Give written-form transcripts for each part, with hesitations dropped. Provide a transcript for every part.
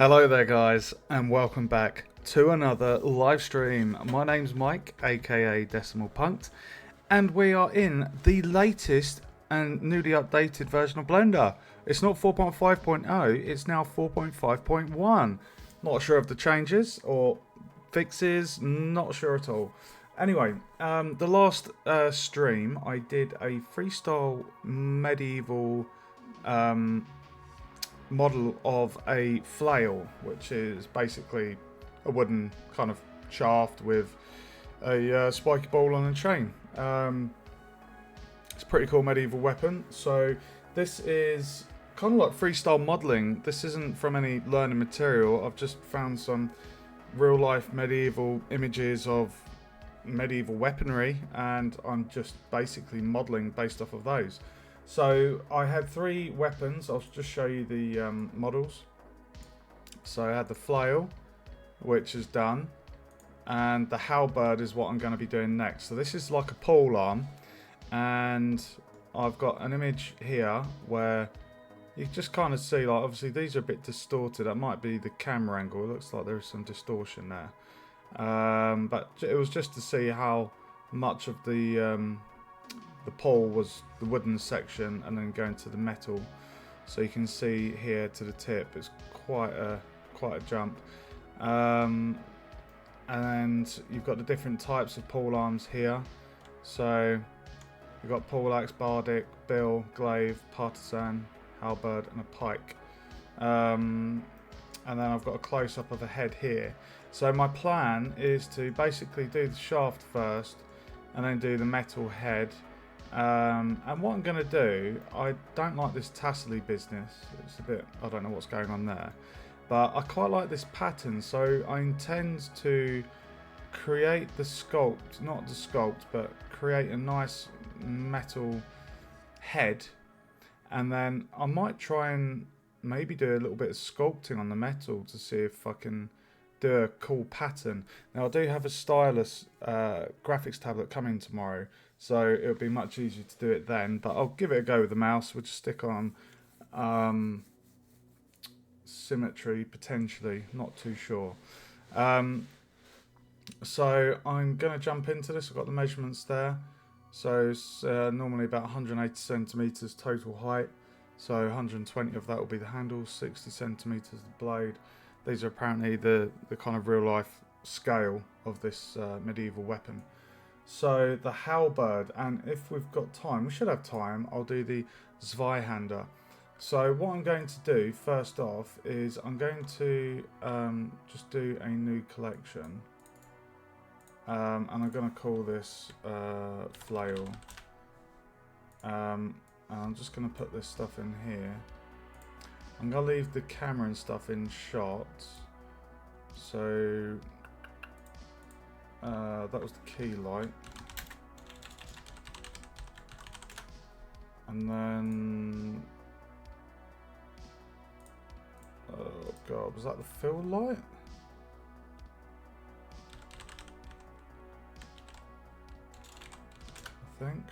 Hello there guys and welcome back to another live stream. My name's Mike, aka Decimal Punked, and we are in the latest and newly updated version of Blender. It's not 4.5.0, it's now 4.5.1. Not sure of the changes or fixes, not sure at all. Anyway, the last stream I did a freestyle medieval model of a flail, which is basically a wooden kind of shaft with a spiky ball on a chain. It's a pretty cool medieval weapon. So this is kind of like freestyle modeling. This isn't from any learning material. I've just found some real life medieval images of medieval weaponry and I'm just basically modeling based off of those. So I had three weapons. I'll just show you the models. So I had the flail, which is done, and the halberd is what I'm going to be doing next. So this is like a pole arm, and I've got an image here where you just kind of see, like, obviously these are a bit distorted. That might be the camera angle. It looks like there's some distortion there, but it was just to see how much of the pole was the wooden section and then going to the metal. So you can see here to the tip, it's quite a jump. And you've got the different types of pole arms here. So you've got pole axe, bardic, bill, glaive, partisan, halberd and a pike. And then I've got a close-up of a head here. So my plan is to basically do the shaft first and then do the metal head. And what I'm going to do, I don't like this tassely business. It's a bit, I don't know what's going on there. But I quite like this pattern, so I intend to create the sculpt, not the sculpt, but create a nice metal head. And then I might try and maybe do a little bit of sculpting on the metal to see if I can do a cool pattern. Now I do have a stylus graphics tablet coming tomorrow, so it'll be much easier to do it then, but I'll give it a go with the mouse. We'll just stick on symmetry potentially, not too sure. So I'm going to jump into this. I've got the measurements there. So it's normally about 180 centimeters total height. So 120 of that will be the handle, 60 centimeters the blade. These are apparently the kind of real life scale of this medieval weapon. So the halberd, and if we've got time, we should have time, I'll do the Zweihander. So what I'm going to do first off is I'm going to just do a new collection. And I'm going to call this flail. And I'm just going to put this stuff in here. I'm going to leave the camera and stuff in shot. So that was the key light. And then, oh god, was that the fill light? I think.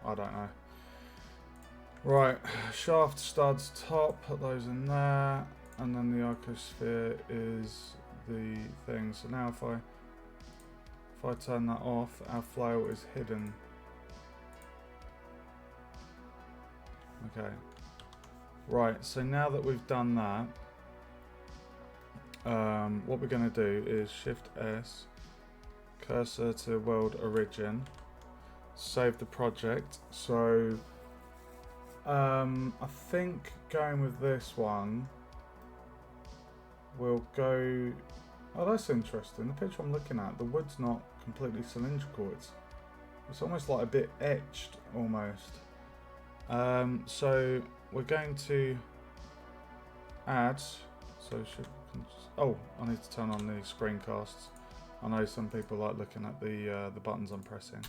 I don't know. Right, shaft studs top, put those in there, and then the icosphere is the thing. So now if I turn that off, our flail is hidden. Okay. Right, so now that we've done that, what we're going to do is Shift S, cursor to world origin, save the project. So I think going with this one, we'll go. Oh, that's interesting. The picture I'm looking at, the wood's not completely cylindrical. It's almost like a bit etched, almost. So we're going to add. So oh, I need to turn on the screencasts. I know some people like looking at the buttons I'm pressing.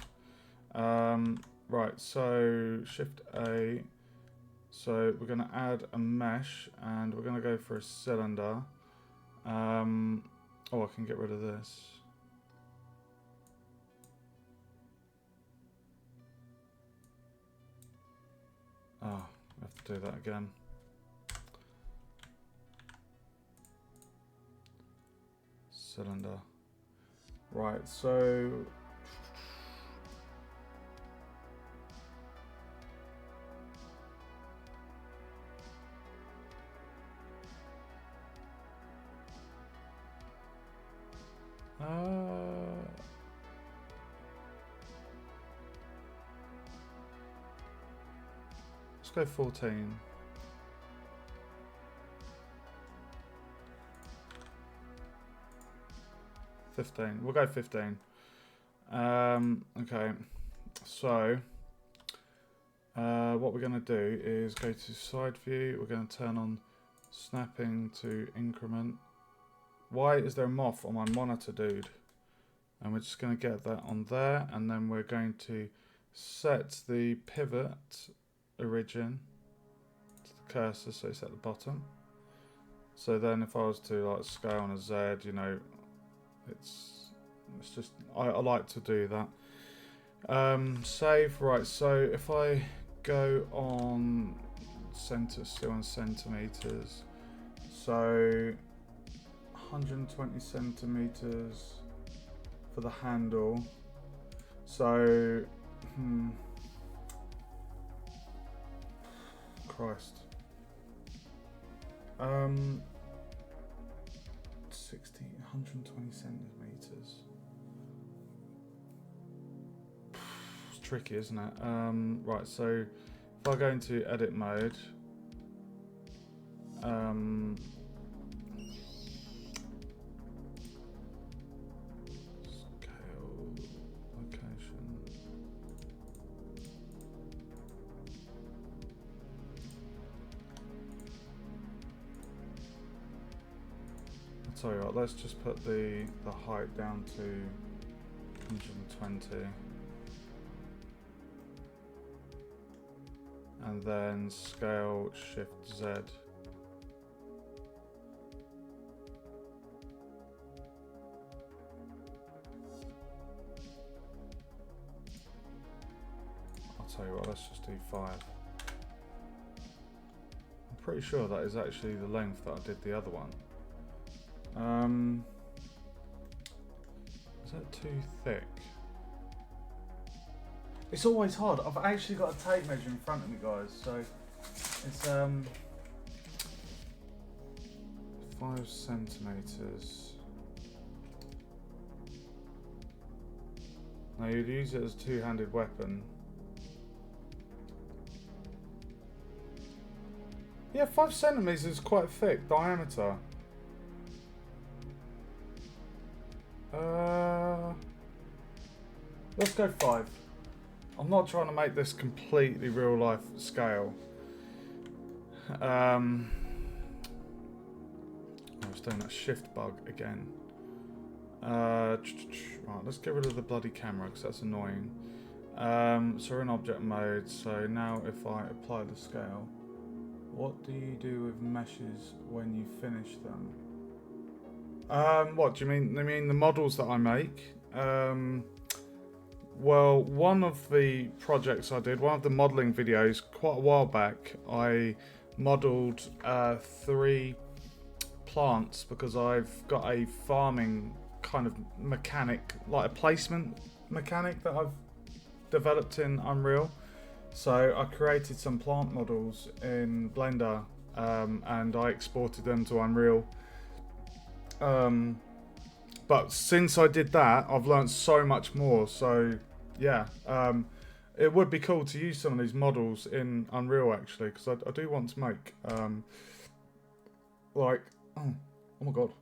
Right, so Shift A. So we're going to add a mesh, and we're going to go for a cylinder. Oh, I can get rid of this. Oh, do that again. Cylinder. Right, so let's go 14. We'll go 15. Okay, so what we're going to do is go to side view. We're going to turn on snapping to increment. Why is there a moth on my monitor, dude? And we're just going to get that on there, and then we're going to set the pivot origin to the cursor, so it's at the bottom. So then if I was to like scale on a Z, you know, it's just, I like to do that. Save. Right, so if I go on center, still on centimeters, so 120 centimeters for the handle. So Christ, 120 centimeters. It's tricky, isn't it? Right, so if I go into edit mode, scale, location. I'll tell you what, let's just put the height down to 120. And then scale Shift Z. I'll tell you what, let's just do 5. I'm pretty sure that is actually the length that I did the other one. Is that too thick? It's always hard. I've actually got a tape measure in front of me, guys, so it's 5 centimeters. Now you'd use it as a two-handed weapon. Yeah, 5 centimeters is quite thick diameter. Let's go 5. I'm not trying to make this completely real life scale. I was doing that shift bug again. Right, let's get rid of the bloody camera because that's annoying. So we're in object mode. So now if I apply the scale, what do you do with meshes when you finish them? What do you mean? I mean the models that I make. Well, one of the projects I did, one of the modelling videos, quite a while back, I modelled 3 plants because I've got a farming kind of mechanic, like a placement mechanic that I've developed in Unreal. So I created some plant models in Blender and I exported them to Unreal. But since I did that, I've learned so much more. So yeah, it would be cool to use some of these models in Unreal actually, because I do want to make like oh my god,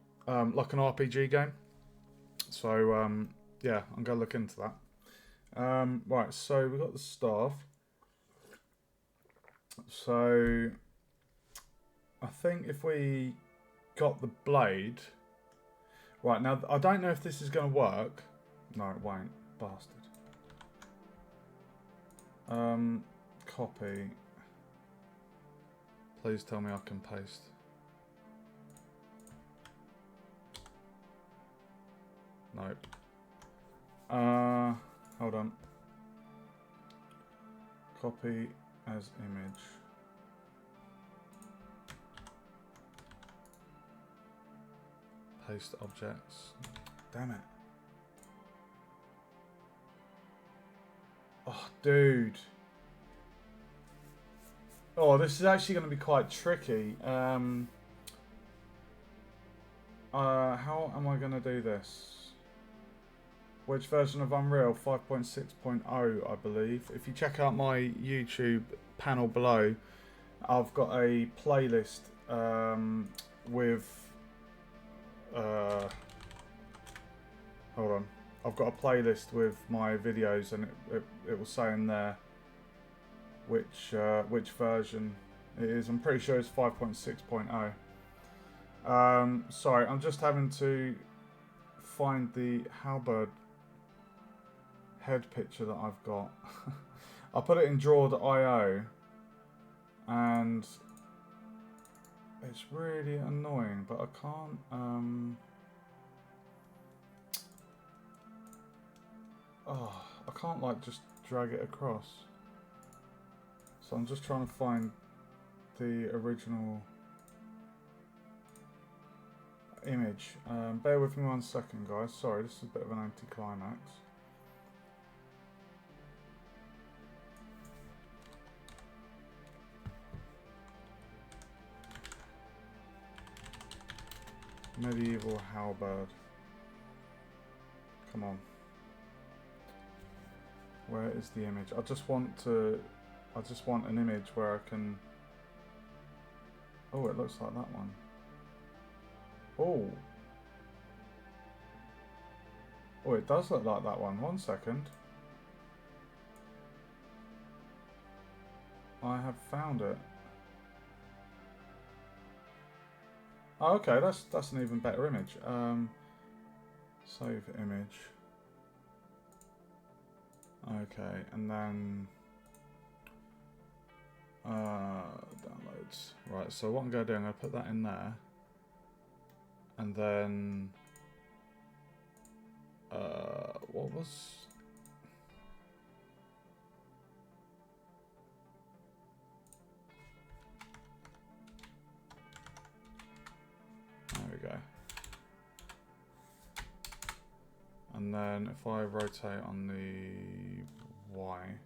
like an RPG game. So yeah, I'm gonna look into that. Right, so we've got the staff. So I think if we got the blade. Right, now I don't know if this is going to work. No, it won't. Bastard. Copy. Please tell me I can paste. Nope. Hold on. Copy as image. Paste objects. Damn it. Oh, dude. Oh, this is actually going to be quite tricky. How am I going to do this? Which version of Unreal? 5.6.0, I believe. If you check out my YouTube panel below, I've got a playlist with... hold on. I've got a playlist with my videos, and it will say in there which version it is. I'm pretty sure it's 5.6.0. Sorry, I'm just having to find the Halberd head picture that I've got. I put it in draw.io, and it's really annoying, but I can't I can't like just drag it across. So I'm just trying to find the original image. Bear with me 1 second, guys. Sorry, this is a bit of an anticlimax. Medieval Halberd. Come on. Where is the image? I just want an image where I can... Oh, it looks like that one. Oh. Oh, it does look like that one. 1 second. I have found it. Oh, okay, that's an even better image. Save image. Okay, and then downloads. Right, so what I'm going to do, I'm going to put that in there, and then what was... There we go. And then if I rotate on the Y,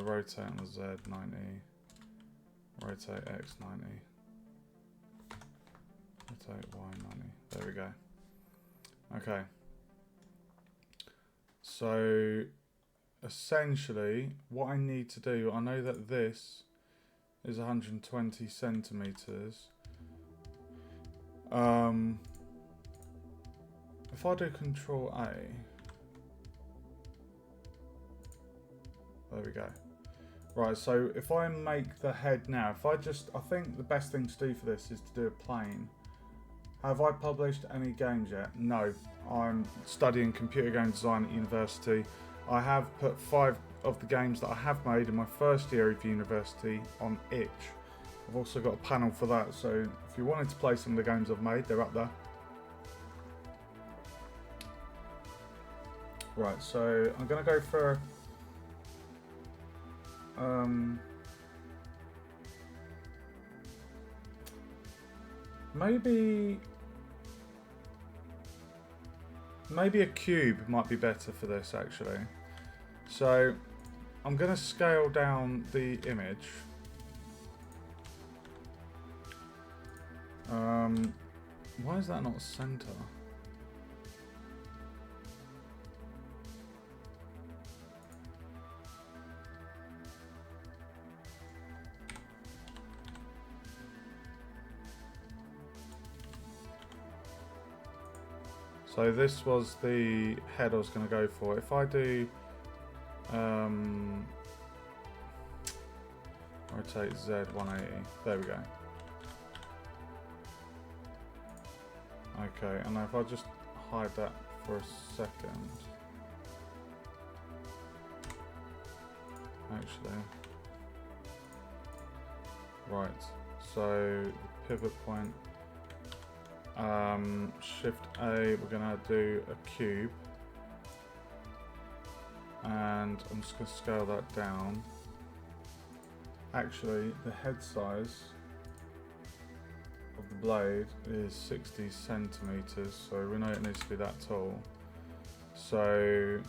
rotate on the Z 90, rotate X 90, rotate Y 90. There we go. Okay. So essentially, what I need to do, I know that this is 120 centimeters. If I do Control A, there we go. Right, so if I make the head now, I think the best thing to do for this is to do a plane. Have I published any games yet? No, I'm studying computer game design at university. I have put 5 of the games that I have made in my first year of university on itch. I've also got a panel for that, so if you wanted to play some of the games I've made, they're up there. Right, so I'm going to go for maybe a cube might be better for this, actually. So I'm going to scale down the image. Why is that not center? So this was the head I was going to go for. If I do rotate Z 180, there we go. Okay, and if I just hide that for a second. Actually. Right, so pivot point. Shift A, we're going to do a cube. And I'm just going to scale that down. Actually, the head size, of the blade is 60 centimeters, so we know it needs to be that tall. So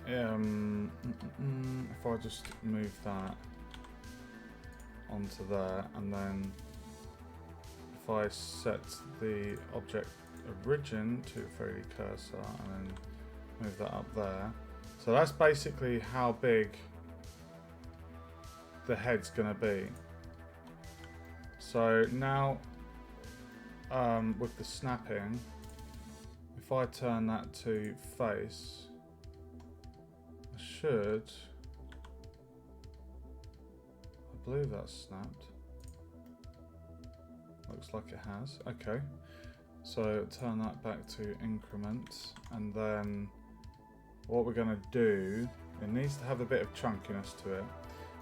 if I just move that onto there, and then if I set the object origin to 3D cursor and then move that up there, so that's basically how big the head's gonna be. So now with the snapping, if I turn that to face, I believe that's snapped. Looks like it has. Okay, so turn that back to increment, and then what we're going to do, it needs to have a bit of chunkiness to it.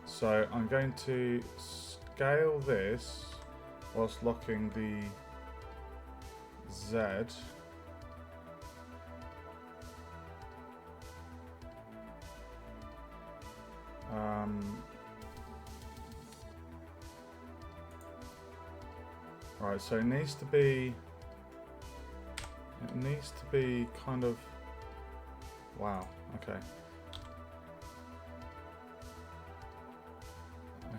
So I'm going to scale this whilst locking the Z. Right, so it needs to be kind of, wow, okay.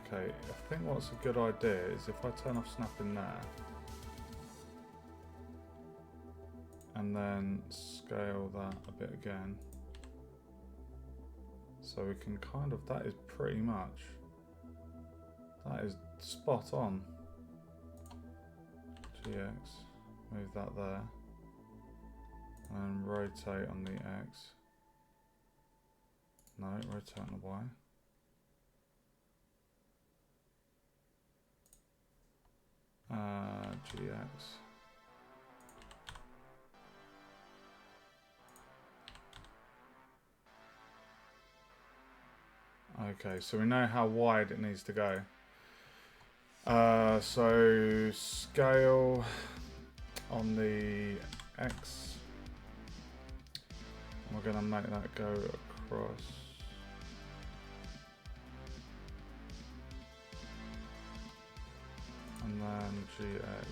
Okay, I think what's a good idea is if I turn off snapping there, and then scale that a bit again, so we can kind of, that is pretty much, that is spot on. GX, move that there, and rotate on the X. No, rotate on the Y. GX. Okay, so we know how wide it needs to go. So scale on the X. We're going to make that go across. And then GX.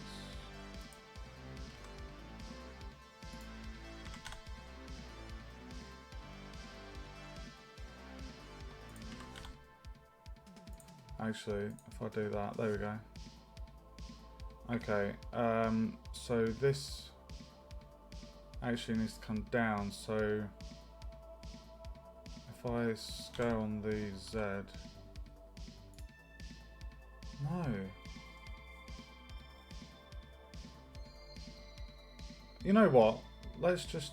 Actually, if I do that, there we go. Okay, so this actually needs to come down, so if I scale on the Z, no. You know what? Let's just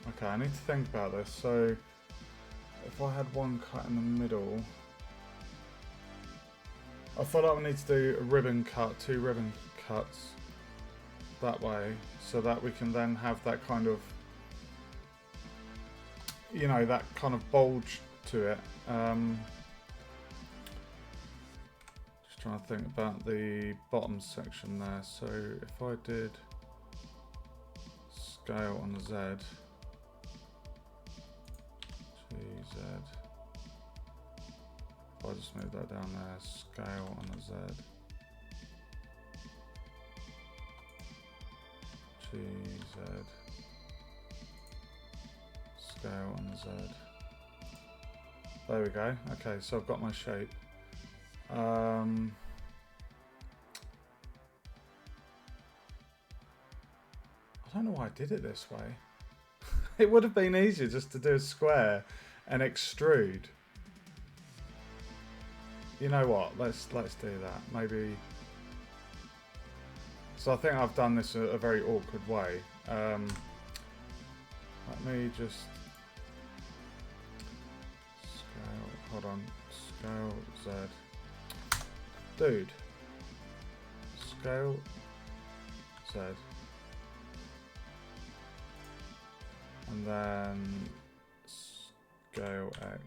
Okay, I need to think about this. So if I had one cut in the middle, I feel like we need to do a ribbon cut, 2 ribbon cuts that way, so that we can then have that kind of, you know, that kind of bulge to it. Just trying to think about the bottom section there. So if I did scale on the Z, GZ, if I just move that down there, scale on the Z, GZ, scale on the Z. There we go. Okay, so I've got my shape. I don't know why I did it this way. It would have been easier just to do a square and extrude. You know what? Let's do that. Maybe. So I think I've done this a very awkward way. Let me just scale. Hold on. Scale Z. Dude. Scale Z. And then scale X.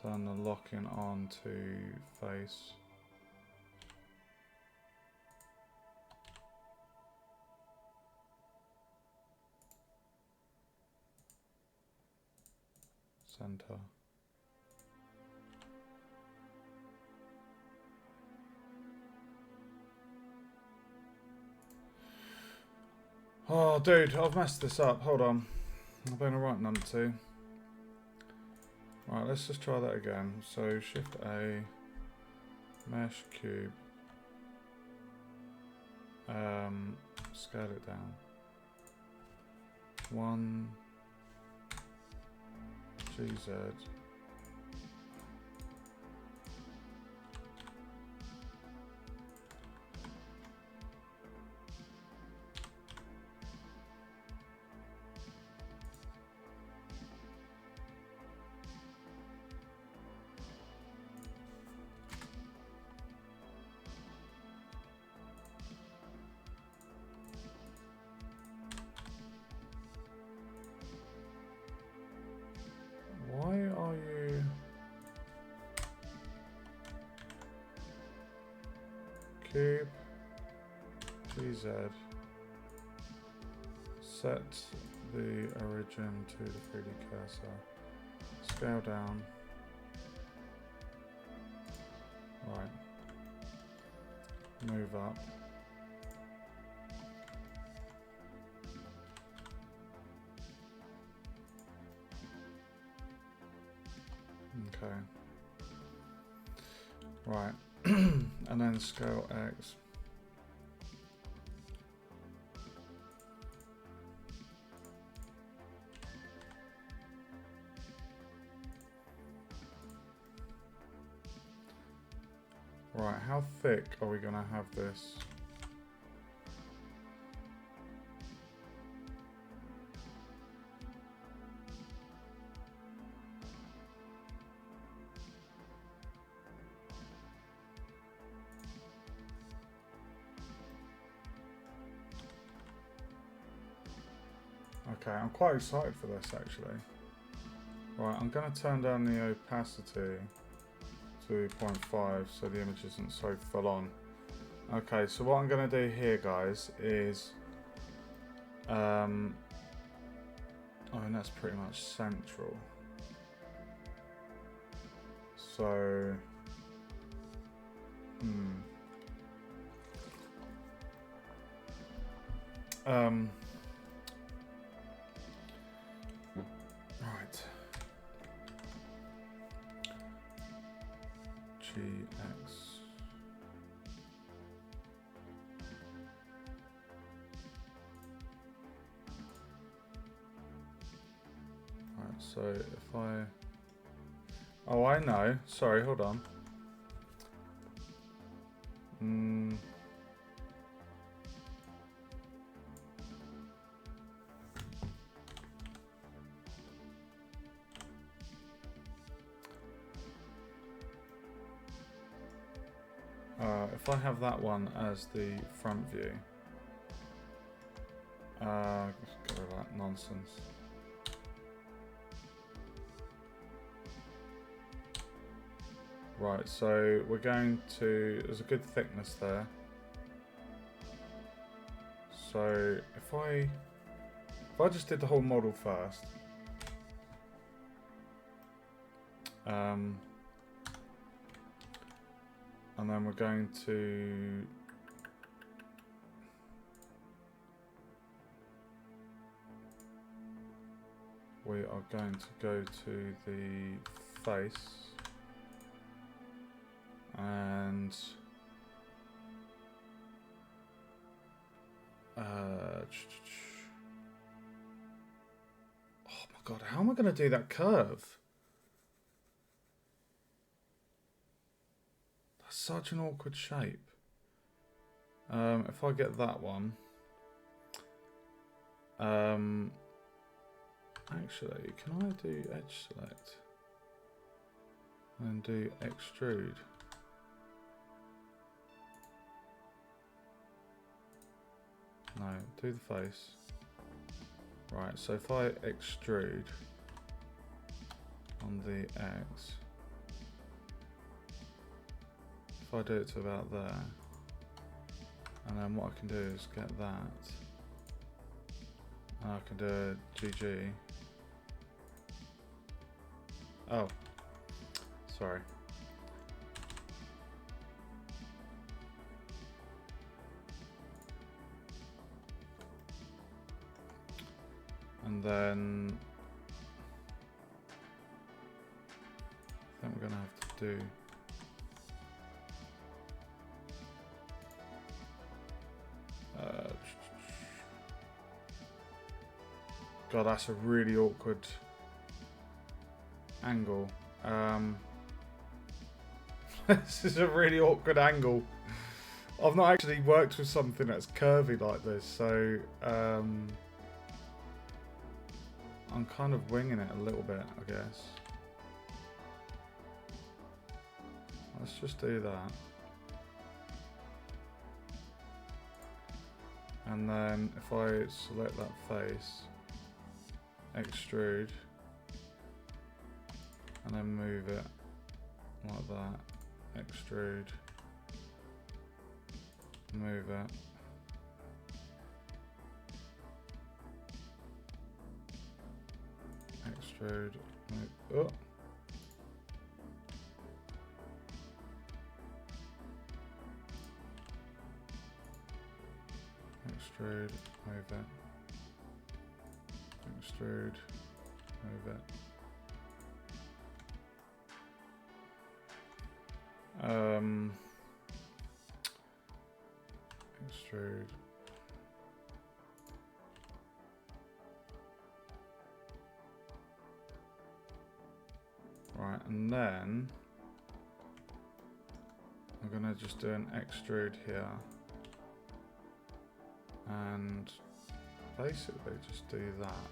Turn the locking on to face. center. Oh, dude, I've messed this up. Hold on. I've been a right numpty. Right, let's just try that again. So, Shift A, Mesh Cube. Scale it down. 1 GZ. Why are you... Cube, GZ, set the origin to the 3D cursor, scale down, right, move up, okay, right, and then scale X. Right, how thick are we gonna have this? Okay, I'm quite excited for this actually. Right, I'm gonna turn down the opacity to 0.5 so the image isn't so full on. Okay, so what I'm going to do here, guys, is I mean, that's pretty much central. So right. GX. Right, so if I... Oh, I know. Sorry, hold on. If I have that one as the front view, get rid of that nonsense. Right, so we're going to, there's a good thickness there. So if I just did the whole model first, and then we're going to go to the face and oh my god, how am I going to do that curve? That's such an awkward shape. If I get that one, actually, can I do edge select and do extrude? No, do the face. Right, so if I extrude on the X, if I do it to about there, and then what I can do is get that, and I can do a GG, Oh, sorry. And then I think we're gonna have to do God, that's a really awkward angle. This is a really awkward angle. I've not actually worked with something that's curvy like this, so I'm kind of winging it a little bit, I guess. Let's just do that. And then if I select that face, extrude, and then move it like that, extrude, move it, extrude, move, oh. Extrude, move it, extrude, move it. Extrude. Right, and then I'm gonna just do an extrude here. And basically just do that.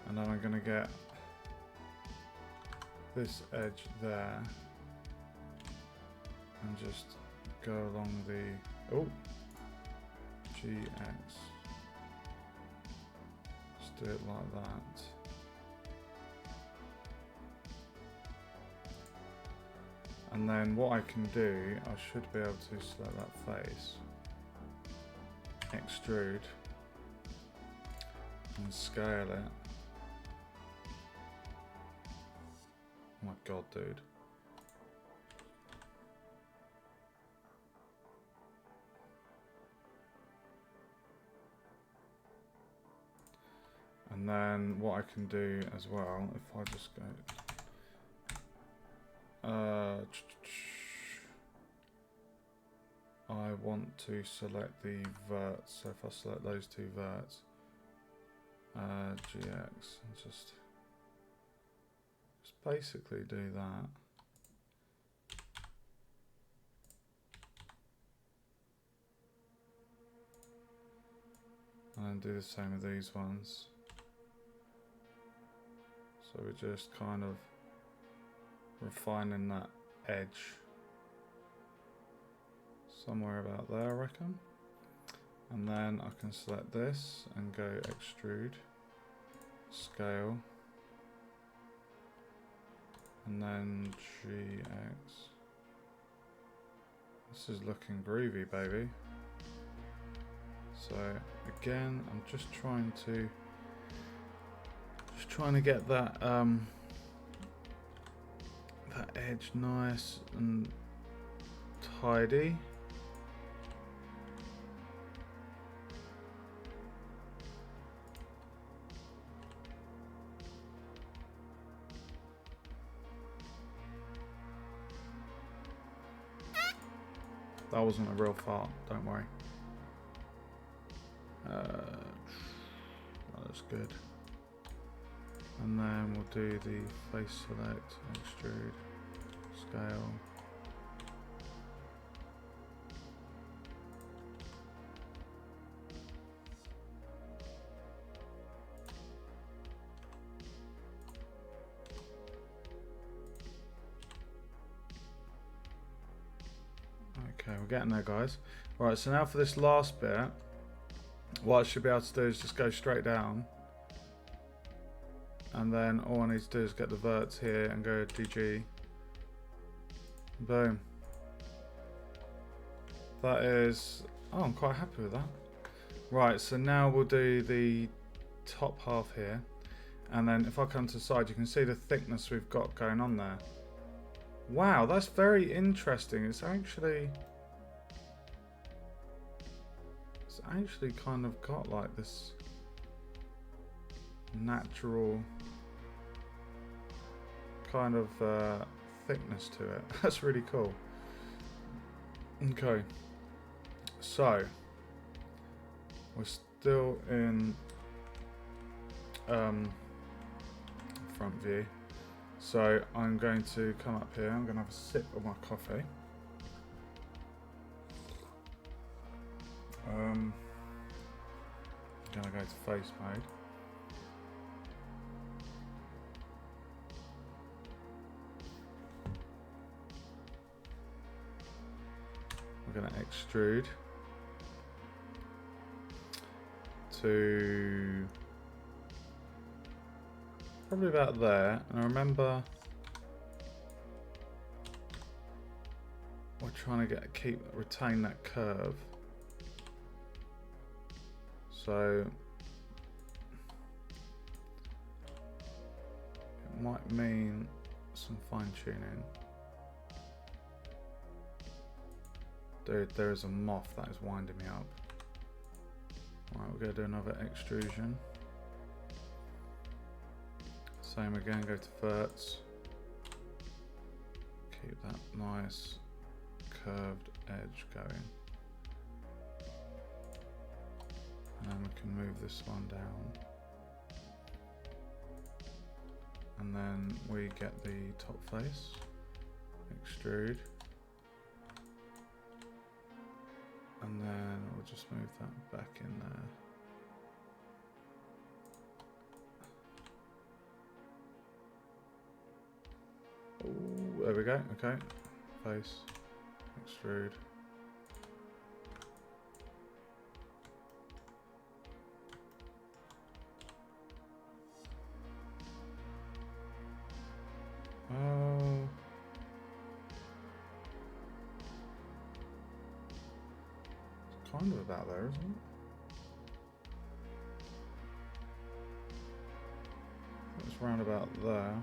And then I'm going to get this edge there and just go along the GX. Just do it like that. And then what I can do, I should be able to select that face, extrude, and scale it. Oh my god, dude. And then what I can do as well, if I just go I want to select the verts, so if I select those two verts, GX, and just basically do that. And then do the same with these ones. So we're just kind of refining that edge somewhere about there, I reckon. And then I can select this and go extrude, scale, and then GX. This is looking groovy, baby. So again, I'm just trying to get that that edge nice and tidy. That wasn't a real fart, don't worry. That's good. And then we'll do the face select, extrude, scale. Okay, we're getting there, guys. Right, so now for this last bit, what I should be able to do is just go straight down. And then all I need to do is get the verts here and go DG. Boom. That is, oh, I'm quite happy with that. Right, so now we'll do the top half here. And then if I come to the side, you can see the thickness we've got going on there. Wow, that's very interesting. It's actually kind of got like this natural kind of thickness to it. That's really cool. Okay, so we're still in front view. So I'm going to come up here. I'm going to have a sip of my coffee. I'm going to go to face mode. We're going to extrude to probably about there. And I remember we're trying to retain that curve. So it might mean some fine tuning. Dude, there is a moth that is winding me up. Right, we're going to do another extrusion. Same again, go to verts. Keep that nice curved edge going. And then we can move this one down. And then we get the top face. Extrude. And then we'll just move that back in there. Ooh, there we go. Okay. Face. Extrude. Oh. It's kind of about there, isn't it? It's round about there.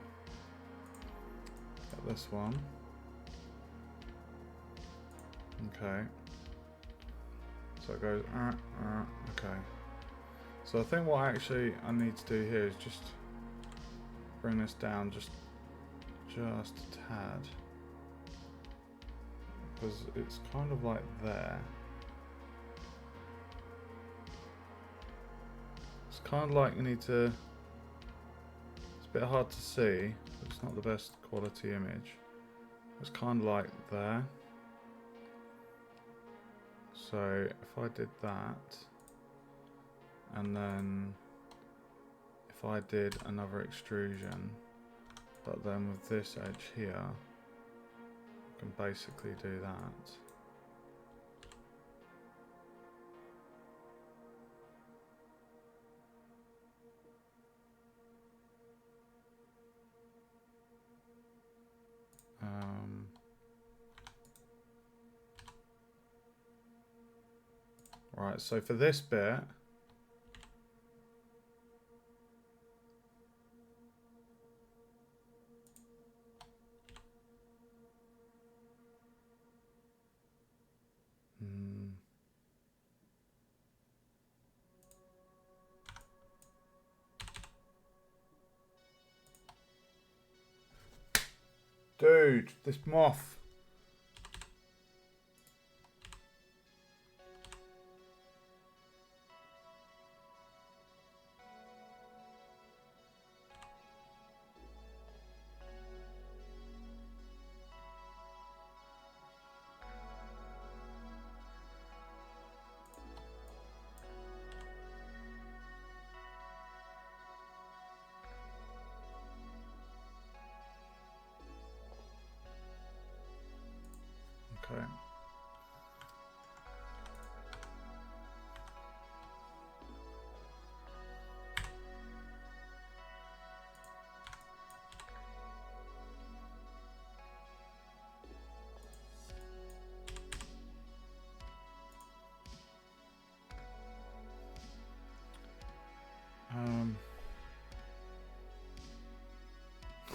Get this one. Okay. So it goes, okay. So I think what actually I need to do here is just bring this down just a tad. Because it's kind of like there. It's kind of like you need to, it's a bit hard to see, it's not the best quality image. It's kind of like there. So if I did that, and then if I did another extrusion, but then with this edge here, I can basically do that. Right, so for this bit, dude, this moth.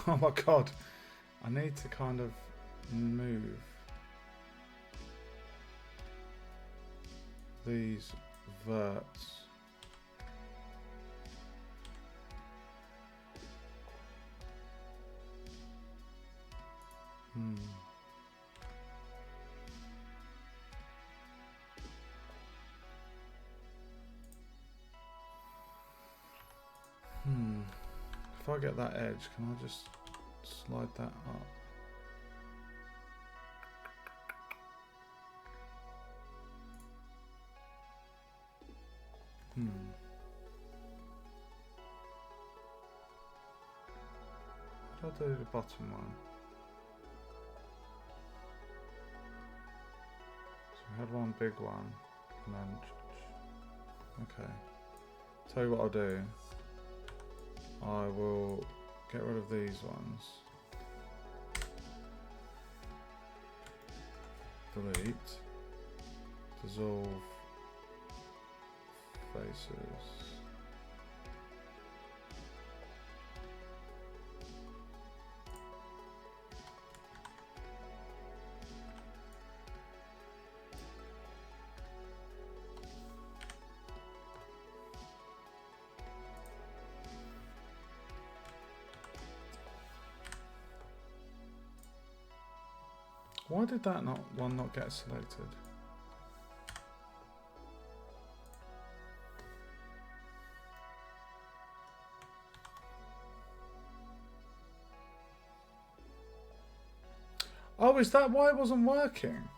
Oh my god. I need to kind of move these verts. If I get that edge, can I just slide that up? How do I do the bottom one? So we had one big one, and then okay. Tell you what I'll do. I will get rid of these ones. Delete. Dissolve faces. Why did that one not get selected? Oh, is that why it wasn't working?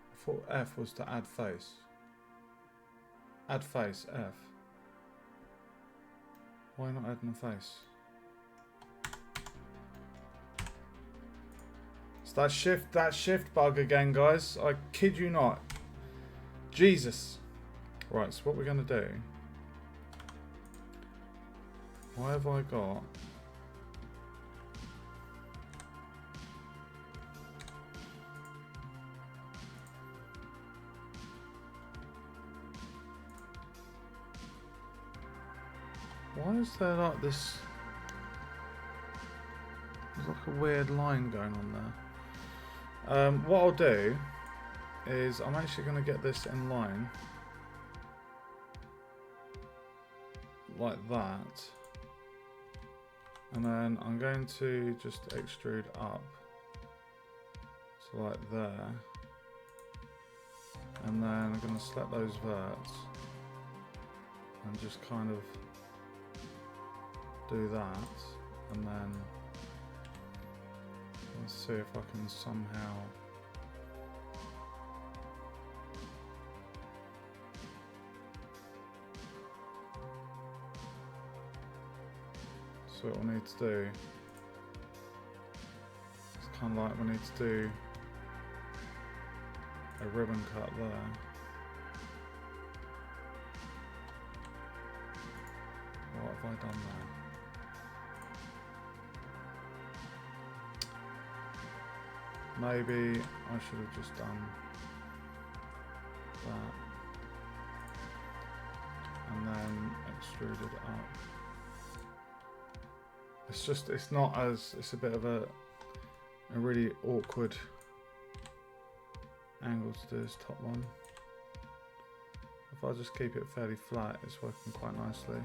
I thought F was to add face. Add face, F. Why not adding a face? It's that shift bug again, guys. I kid you not. Jesus. Right, so what we're gonna do. Why have I got why is there like this? There's like a weird line going on there. What I'll do is I'm actually going to get this in line like that, and then I'm going to just extrude up, so like there, and then I'm going to select those verts and just kind of do that, and then let's see if I can somehow so what we need to do, it's kind of like we need to do a ribbon cut there. What have I done there? Maybe I should have just done that and then extruded up. It's a bit of a really awkward angle to do this top one. If I just keep it fairly flat, it's working quite nicely.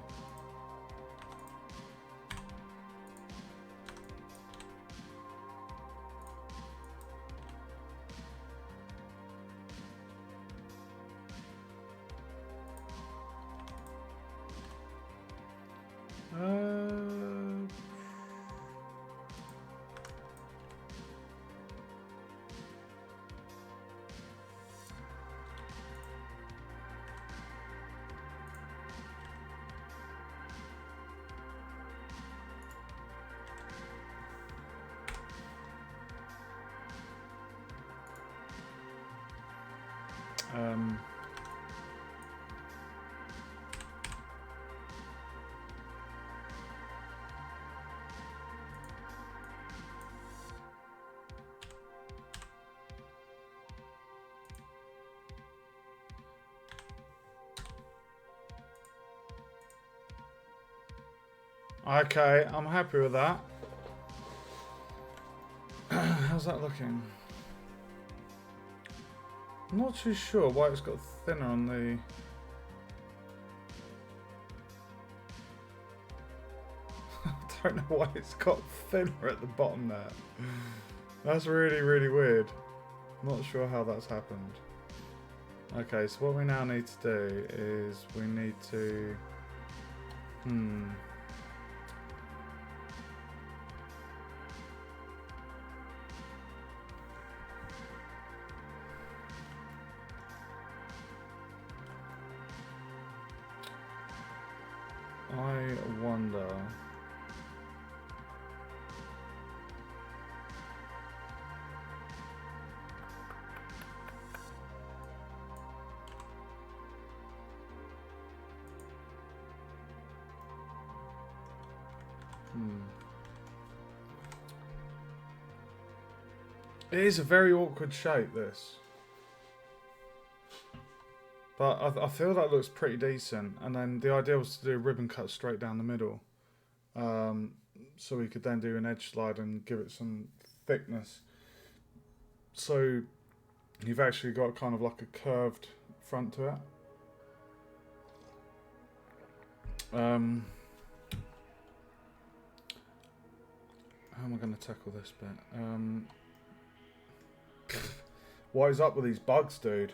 Okay, I'm happy with that. How's that looking? I'm not too sure why it's got thinner on the... I don't know why it's got thinner at the bottom there. That's really, really weird. Not sure how that's happened. Okay, so what we now need to do is we need to... I wonder... It is a very awkward shape, this. But I feel that looks pretty decent. And then the idea was to do a ribbon cut straight down the middle. So we could then do an edge slide and give it some thickness. So you've actually got kind of like a curved front to it. How am I going to tackle this bit? What is up with these bugs, dude?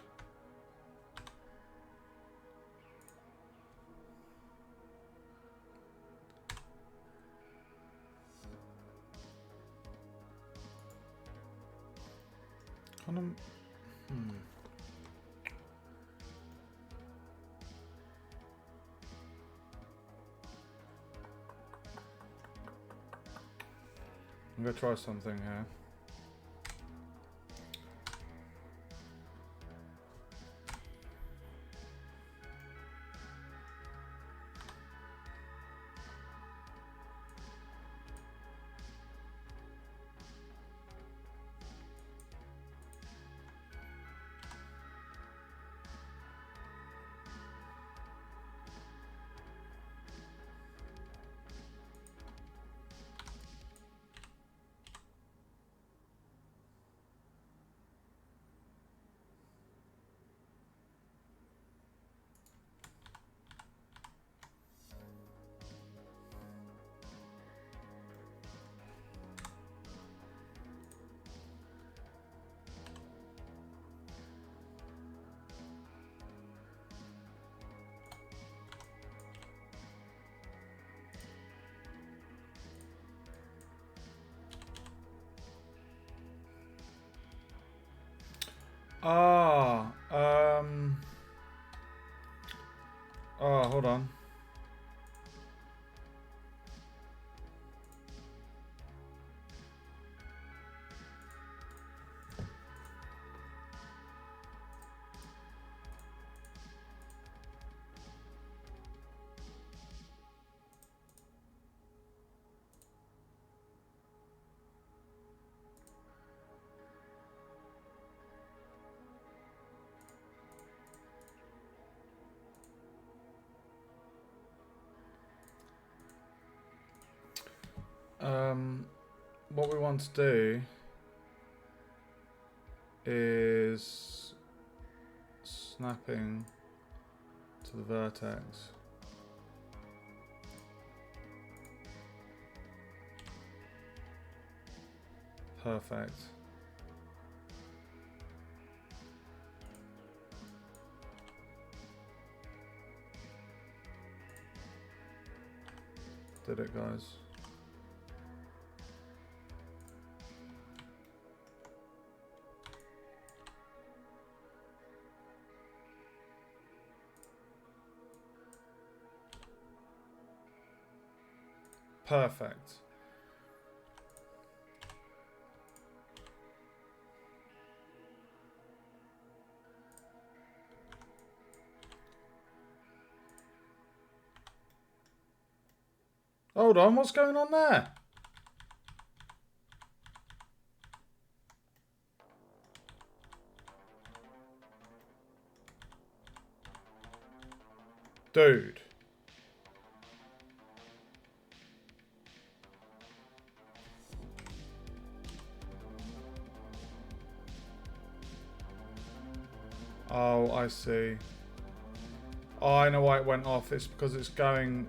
Kind of... I'm going to try something here. Hold on. What we want to do is snapping to the vertex. Perfect. Did it, guys? Perfect. Hold on, what's going on there? Dude. Oh, I see. Oh, I know why it went off. It's because it's going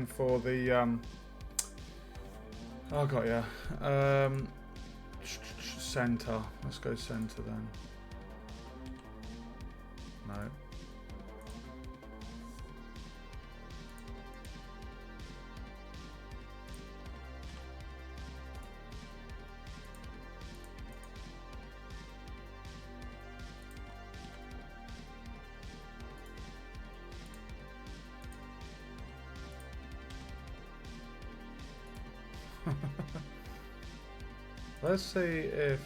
for the oh, got ya. Center. Let's go center then. No. Let's see if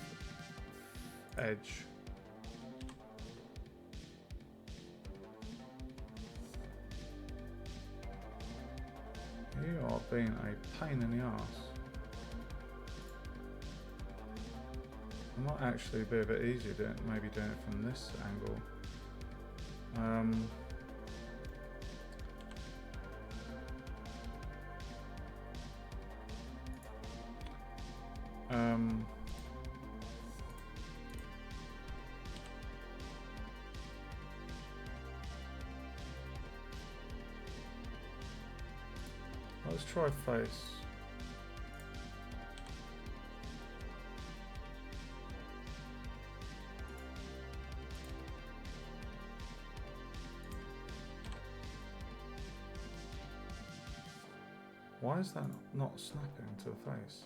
edge. You are being a pain in the arse. It might actually be a bit easier doing, maybe doing it from this angle. Let's try face. Why is that not snapping to the face?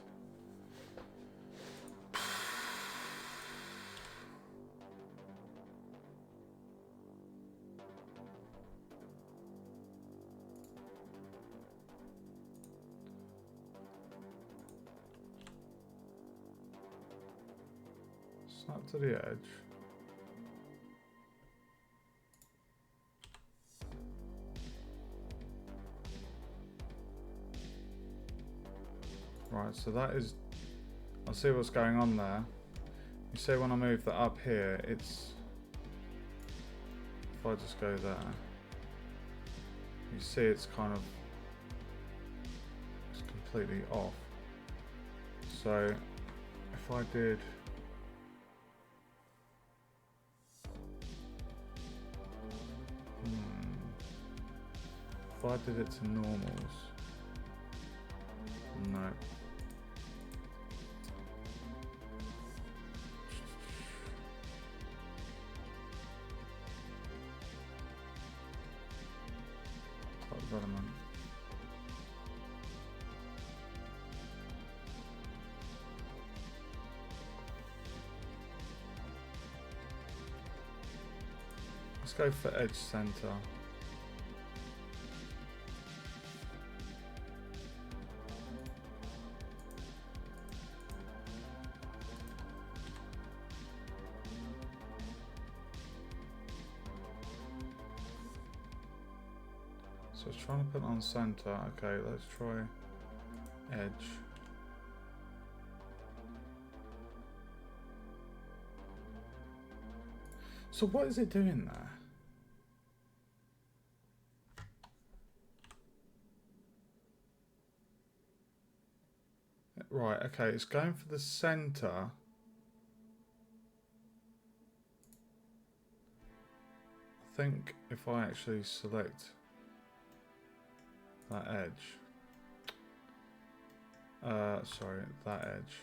Snap to the edge. Right, so that is, I see what's going on there. You see when I move that up here, it's, if I just go there, you see it's kind of, it's completely off. So if I did, if I did it to normals, no. Development. Let's go for edge center. So it's trying to put on center. Okay, let's try edge. So what is it doing there? Right, okay, it's going for the center. I think if I actually select that edge, sorry, that edge.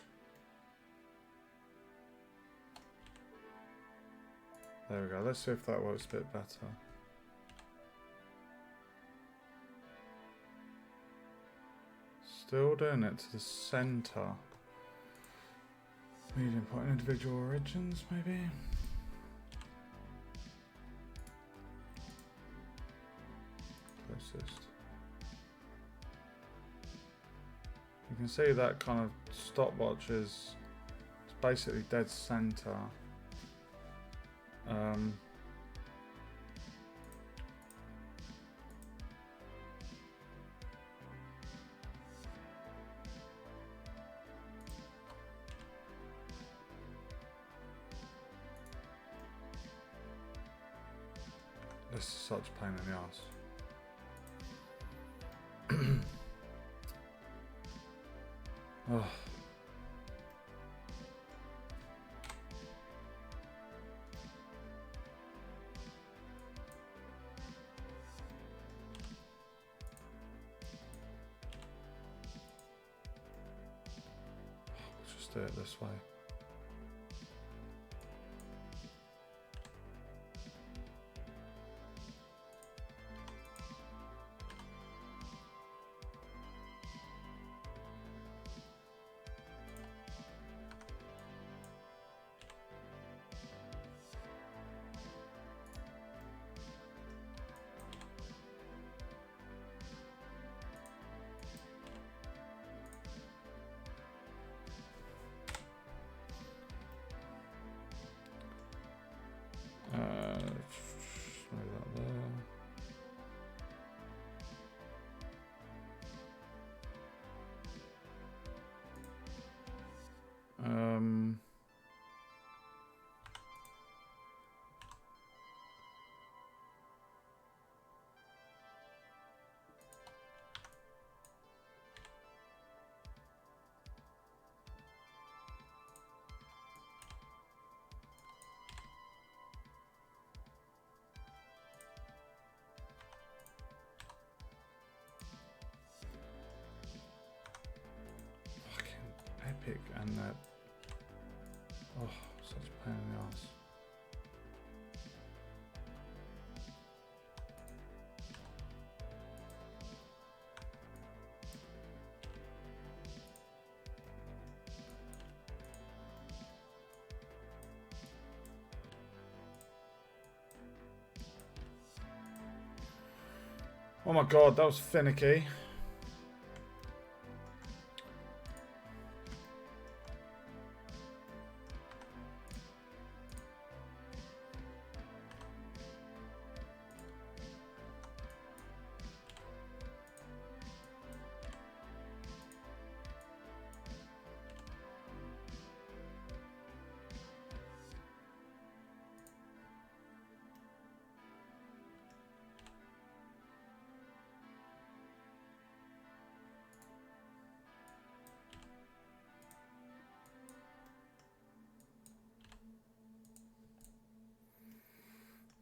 There we go, let's see if that works a bit better. Still doing it to the center. Medium point, individual origins, maybe? Closest. You can see that kind of stopwatch is it's basically dead center. This is such a pain in the ass. Oh. do it this way. Move that there. Epic and that. Oh, such a pain in the ass. Oh my god, that was finicky.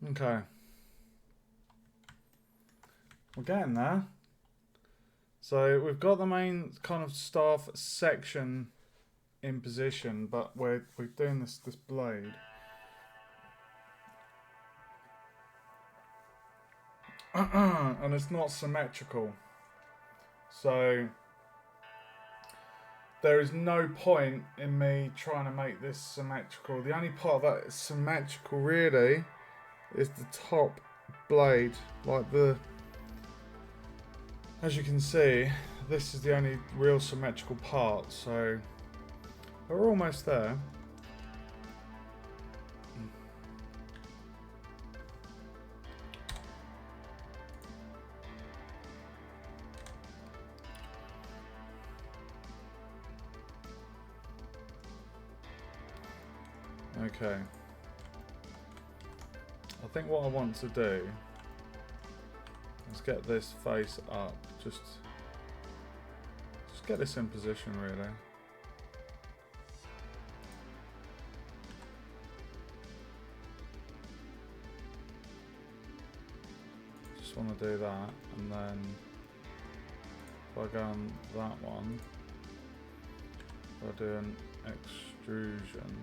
Okay. We're getting there. So we've got the main kind of staff section in position, but we're doing this blade. And it's not symmetrical. So there is no point in me trying to make this symmetrical. The only part that is symmetrical really is the top blade, like as you can see, this is the only real symmetrical part, so we're almost there. Okay. I think what I want to do is get this face up, just get this in position really. Just want to do that, and then if I go on that one, I'll do an extrusion.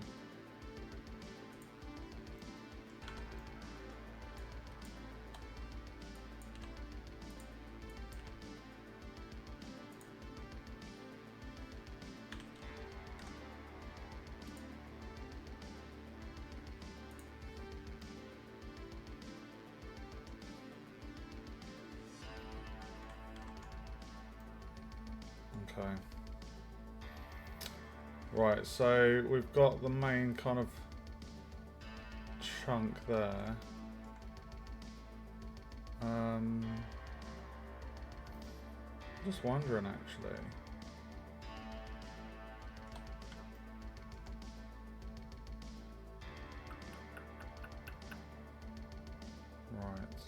Okay. Right, so we've got the main kind of chunk there. Just wondering actually. Right.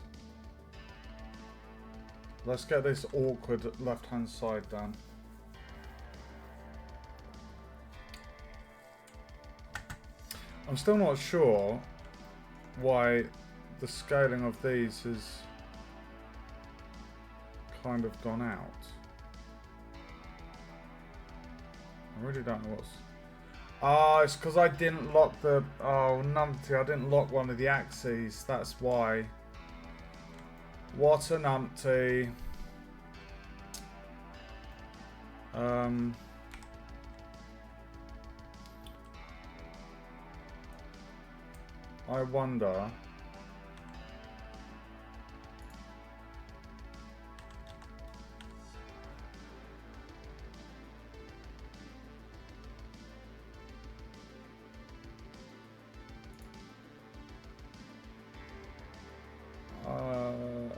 Let's get this awkward left-hand side done. I'm still not sure why the scaling of these has kind of gone out. I really don't know Ah, it's because I didn't lock the... Oh, numpty, I didn't lock one of the axes. That's why. What a numpty. I wonder...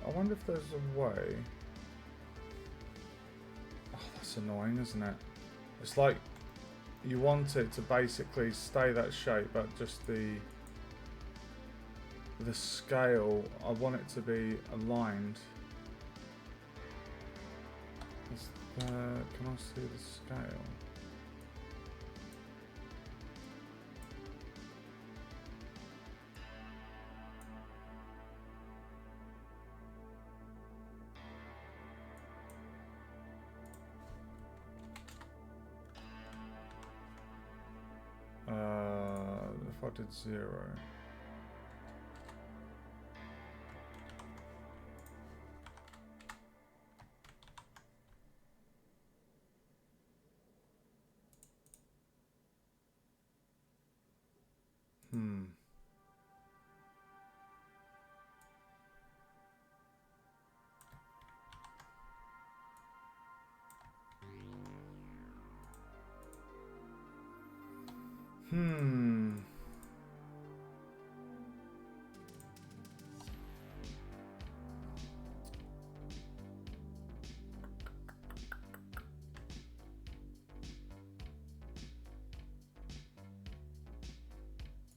I wonder if there's a way. Oh, that's annoying, isn't it? It's like you want it to basically stay that shape, but just the scale, I want it to be aligned. Can I see the scale? If I did 0.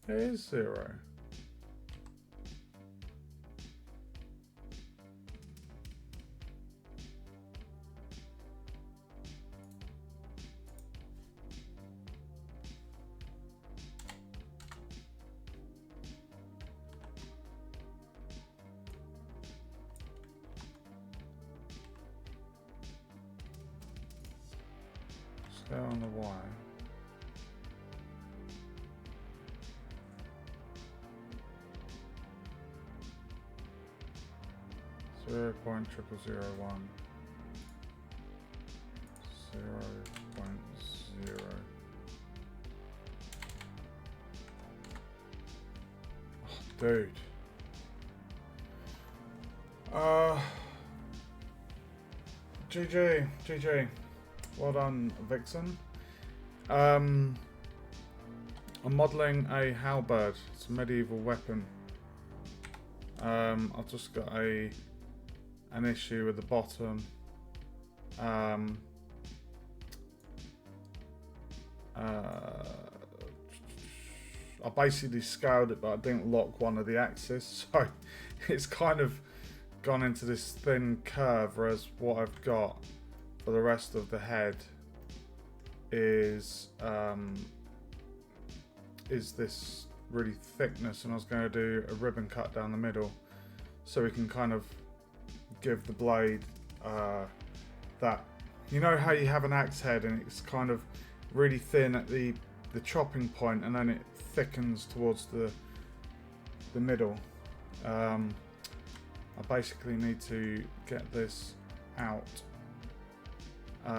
It is 0. Scale on the Y. Zero point triple zero one. 0.0. Oh, dude. GG. Well done, Vixen. I'm modelling a Halberd. It's a medieval weapon. I've just got an issue with the bottom. I basically scaled it, but I didn't lock one of the axes, so it's kind of gone into this thin curve, whereas what I've got for the rest of the head is this really thickness, and I was going to do a ribbon cut down the middle so we can kind of give the blade that, you know how you have an axe head and it's kind of really thin at the chopping point and then it thickens towards the middle. I basically need to get this out, but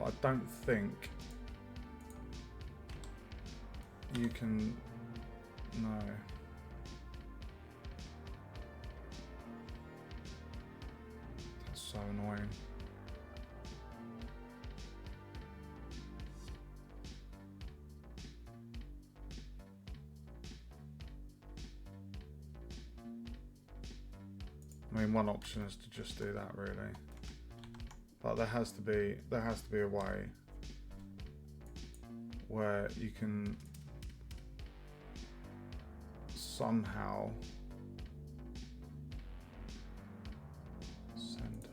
I don't think you can. No. That's so annoying. I mean, one option is to just do that, really, but there has to be a way where you can somehow center.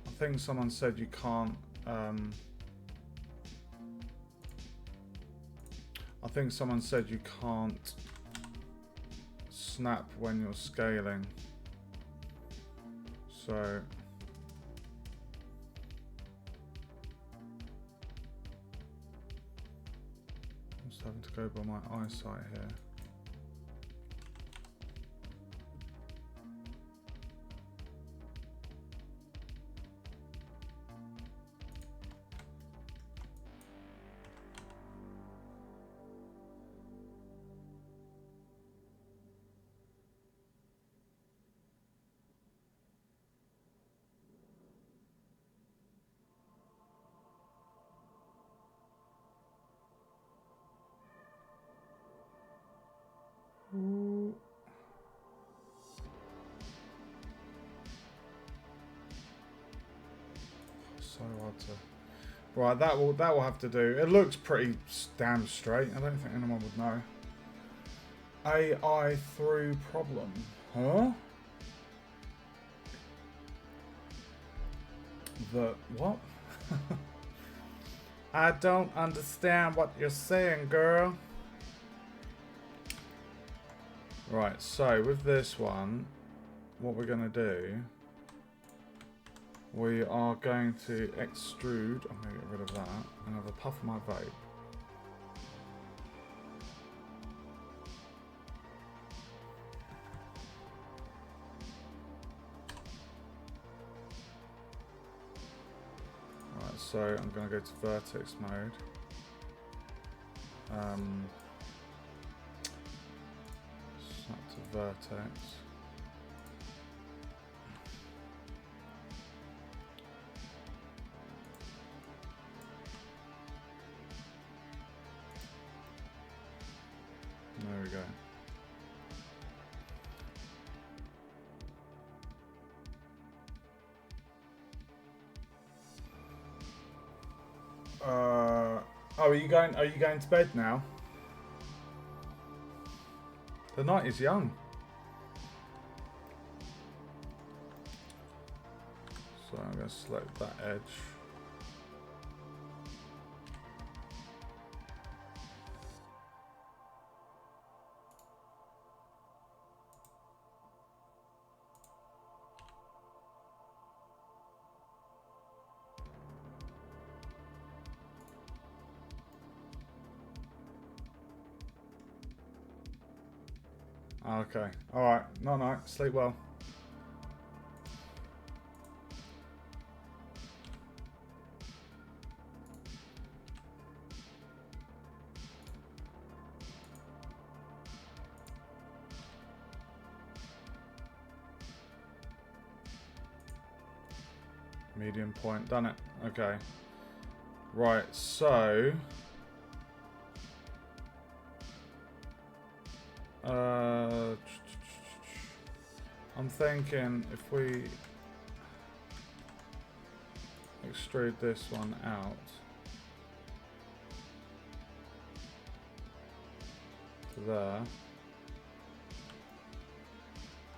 I think someone said you can't think someone said you can't snap when you're scaling. So I'm just having to go by my eyesight here. Ooh. So hard to. Right, that will have to do. It looks pretty damn straight. I don't think anyone would know. AI through problem, huh? The what? I don't understand what you're saying, girl. Right, so with this one, what we're going to do, we are going to extrude. I'm going to get rid of that and have a puff of my vape. Right, so I'm going to go to vertex mode. Snap to vertex. There we go. Oh, are you going to bed now? The night is young. So I'm going to select that edge. Okay. Alright. Night night. Sleep well. Medium point. Done it. Okay. Right. So. I'm thinking if we extrude this one out to there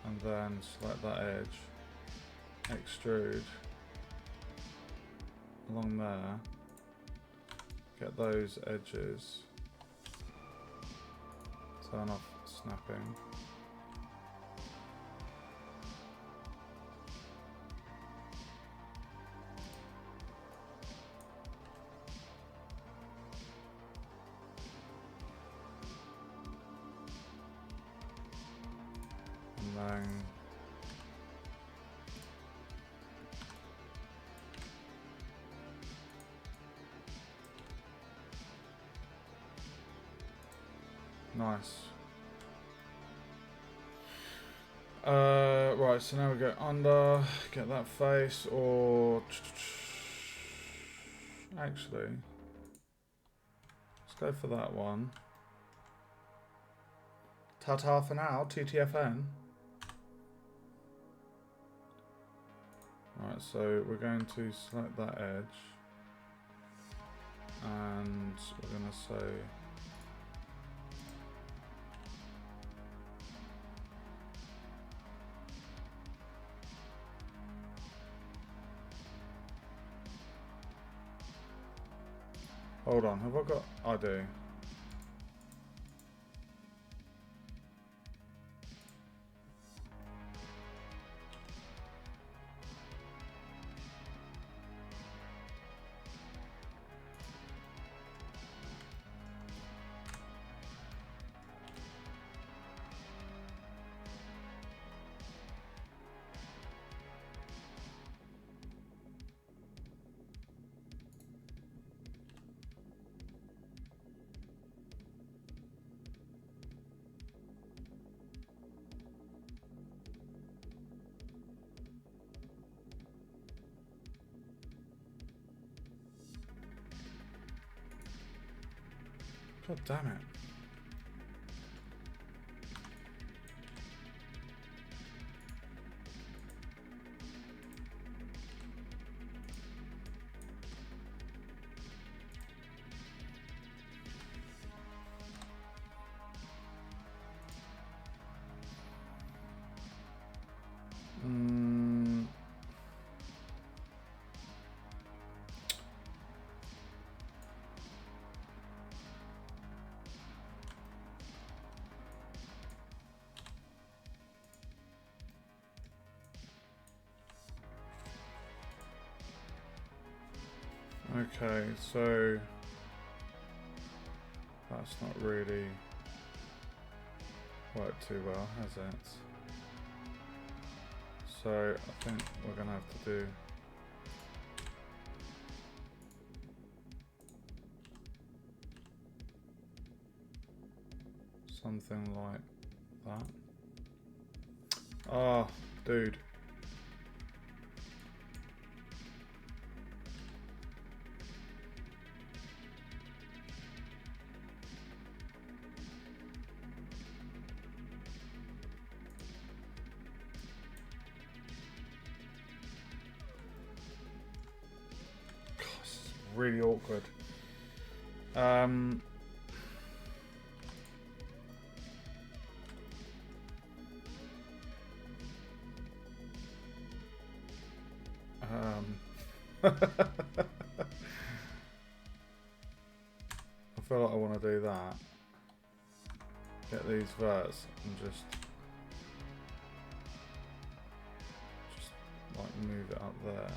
and then select that edge, extrude along there, get those edges, turn off snapping. And then nice. Right, so now we go under, get that face, or actually, let's go for that one. Ta-ta for now, TTFN. Right, so we're going to select that edge, and we're going to say hold on, have I got... I do. God damn it. Okay, so that's not really worked too well, has it? So I think we're gonna have to do something like that. Oh, dude. Really awkward. I feel like I want to do that. Get these verts and just like move it up there.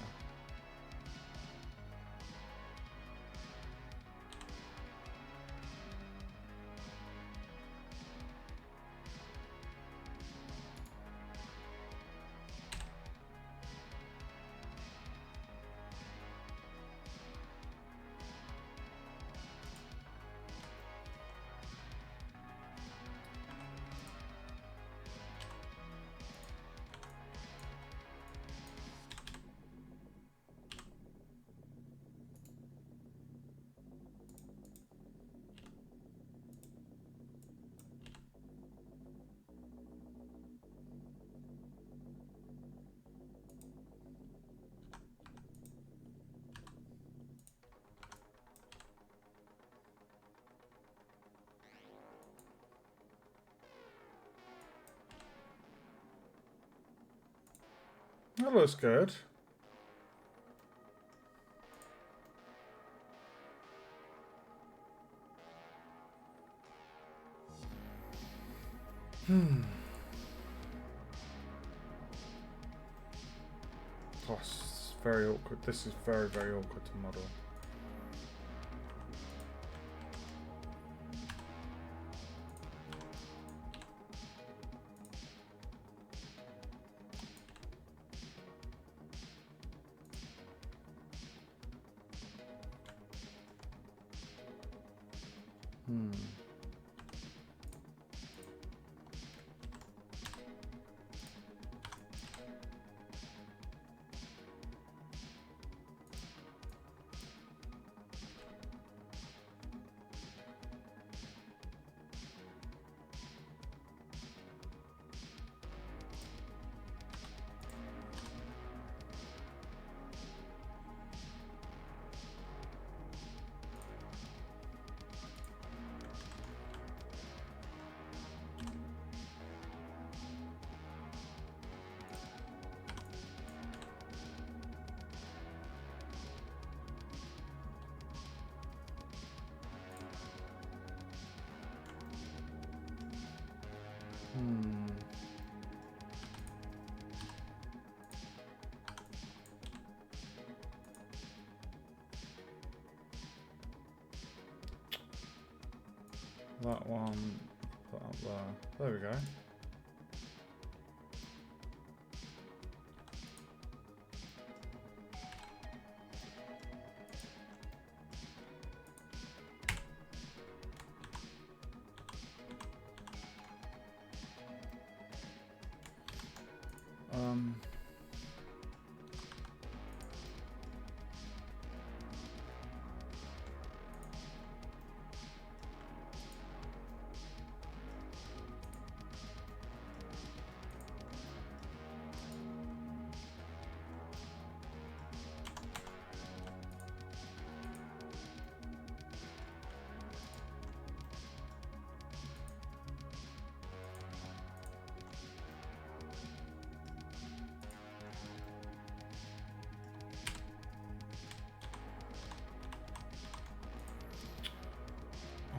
That looks good. Oh, it's very awkward. This is very, very awkward to model. That one, put up there. There we go.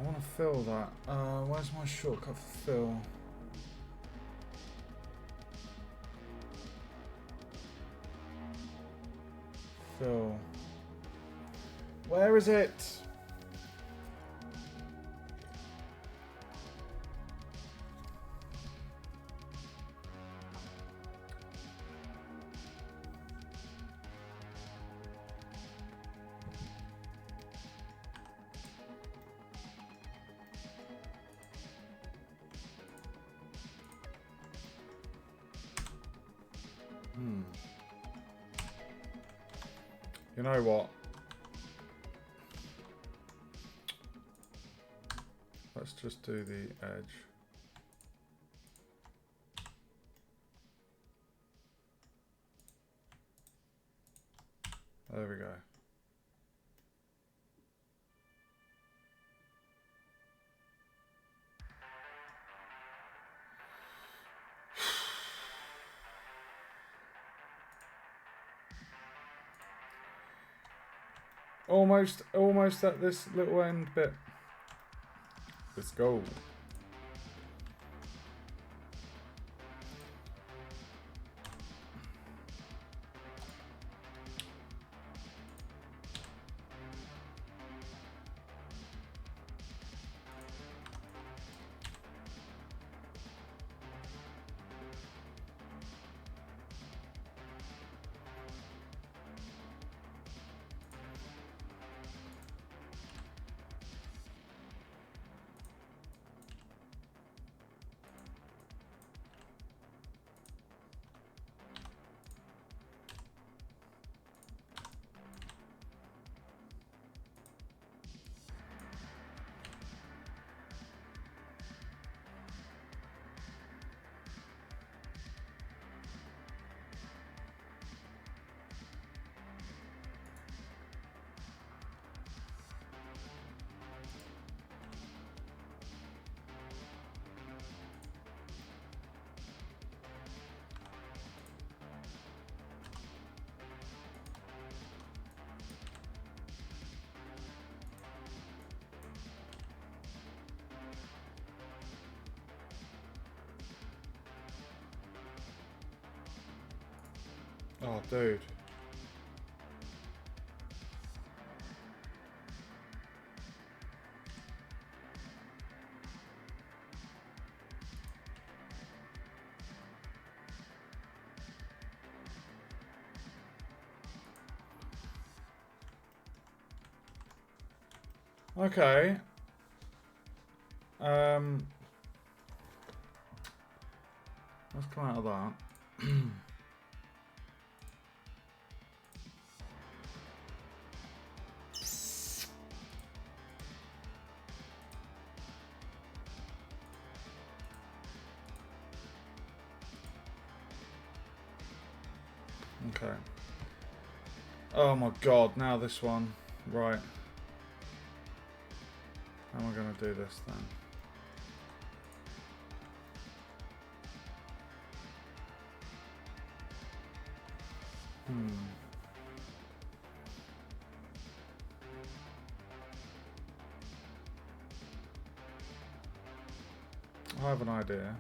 I want to fill that. Where's my shortcut for fill? Fill. Where is it? You know what? Let's just do the edge. There we go. Almost at this little end bit. Let's go. Oh, dude. Okay. Let's come out of that. Okay. Oh my god, now this one. Right. How am I going to do this then? I have an idea.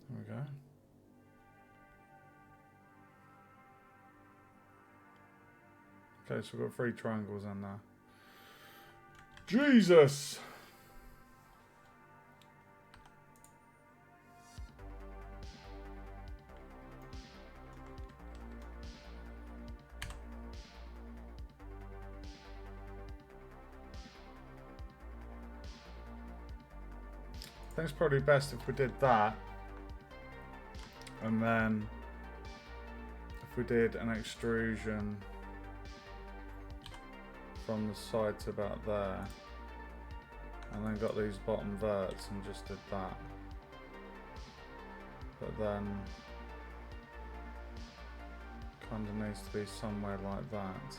There we go. Okay, so we've got 3 triangles in there. Jesus! I think it's probably best if we did that. And then if we did an extrusion from the side to about there, and then got these bottom verts and just did that. But then kind of needs to be somewhere like that.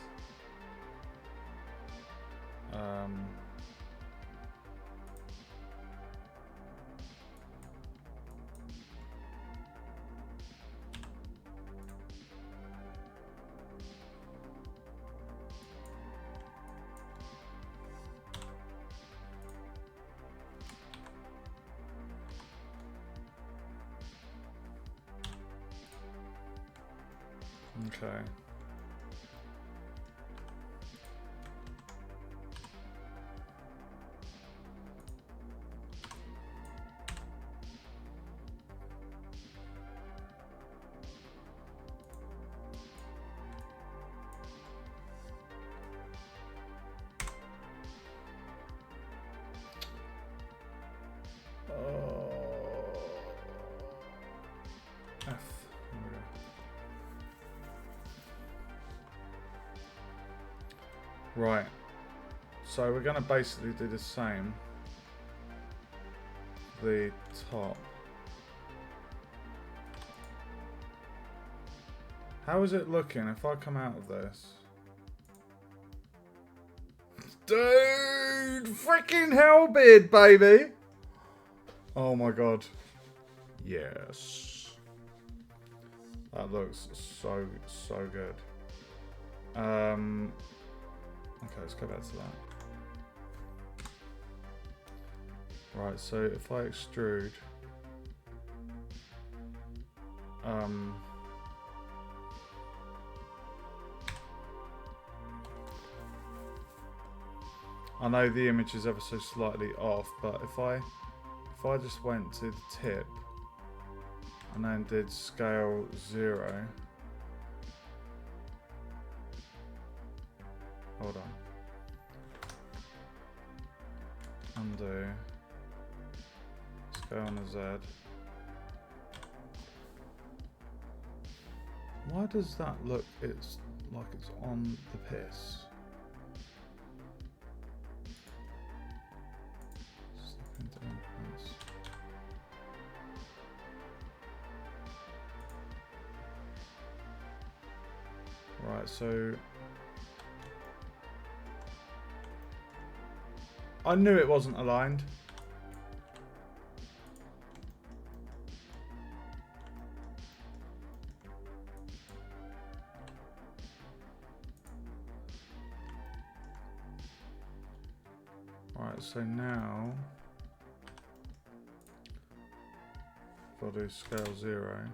Okay. F. Right, so we're going to basically do the same. The top. How is it looking if I come out of this? Dude, freaking Halberd, baby! Oh my god. Yes. That looks so good. Okay, let's go back to that. Right, so if I extrude, I know the image is ever so slightly off, but if I just went to the tip and then did scale 0. Hold on. Undo. Scale on a Z. Why does that look? It's like it's on the piss. Right, so I knew it wasn't aligned. Right, so now if I do scale 0.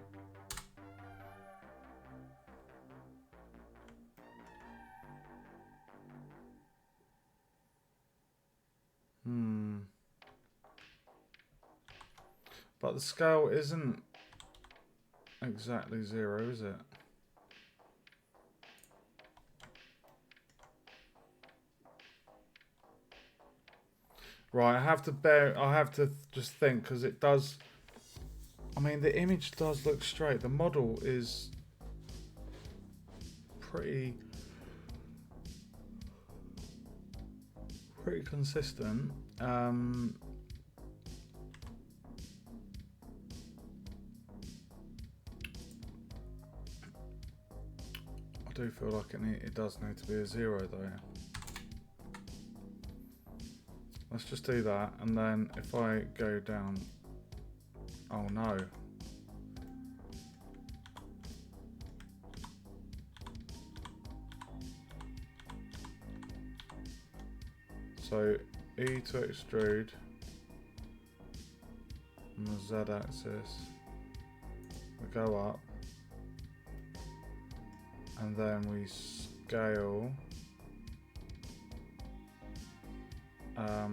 But the scale isn't exactly 0, is it? Right, I have to just think, because it does, I mean, the image does look straight. The model is pretty consistent. I do feel like it does need to be a 0 though. Let's just do that, and then if I go down, oh no. So E to extrude on the Z axis, we go up, and then we scale how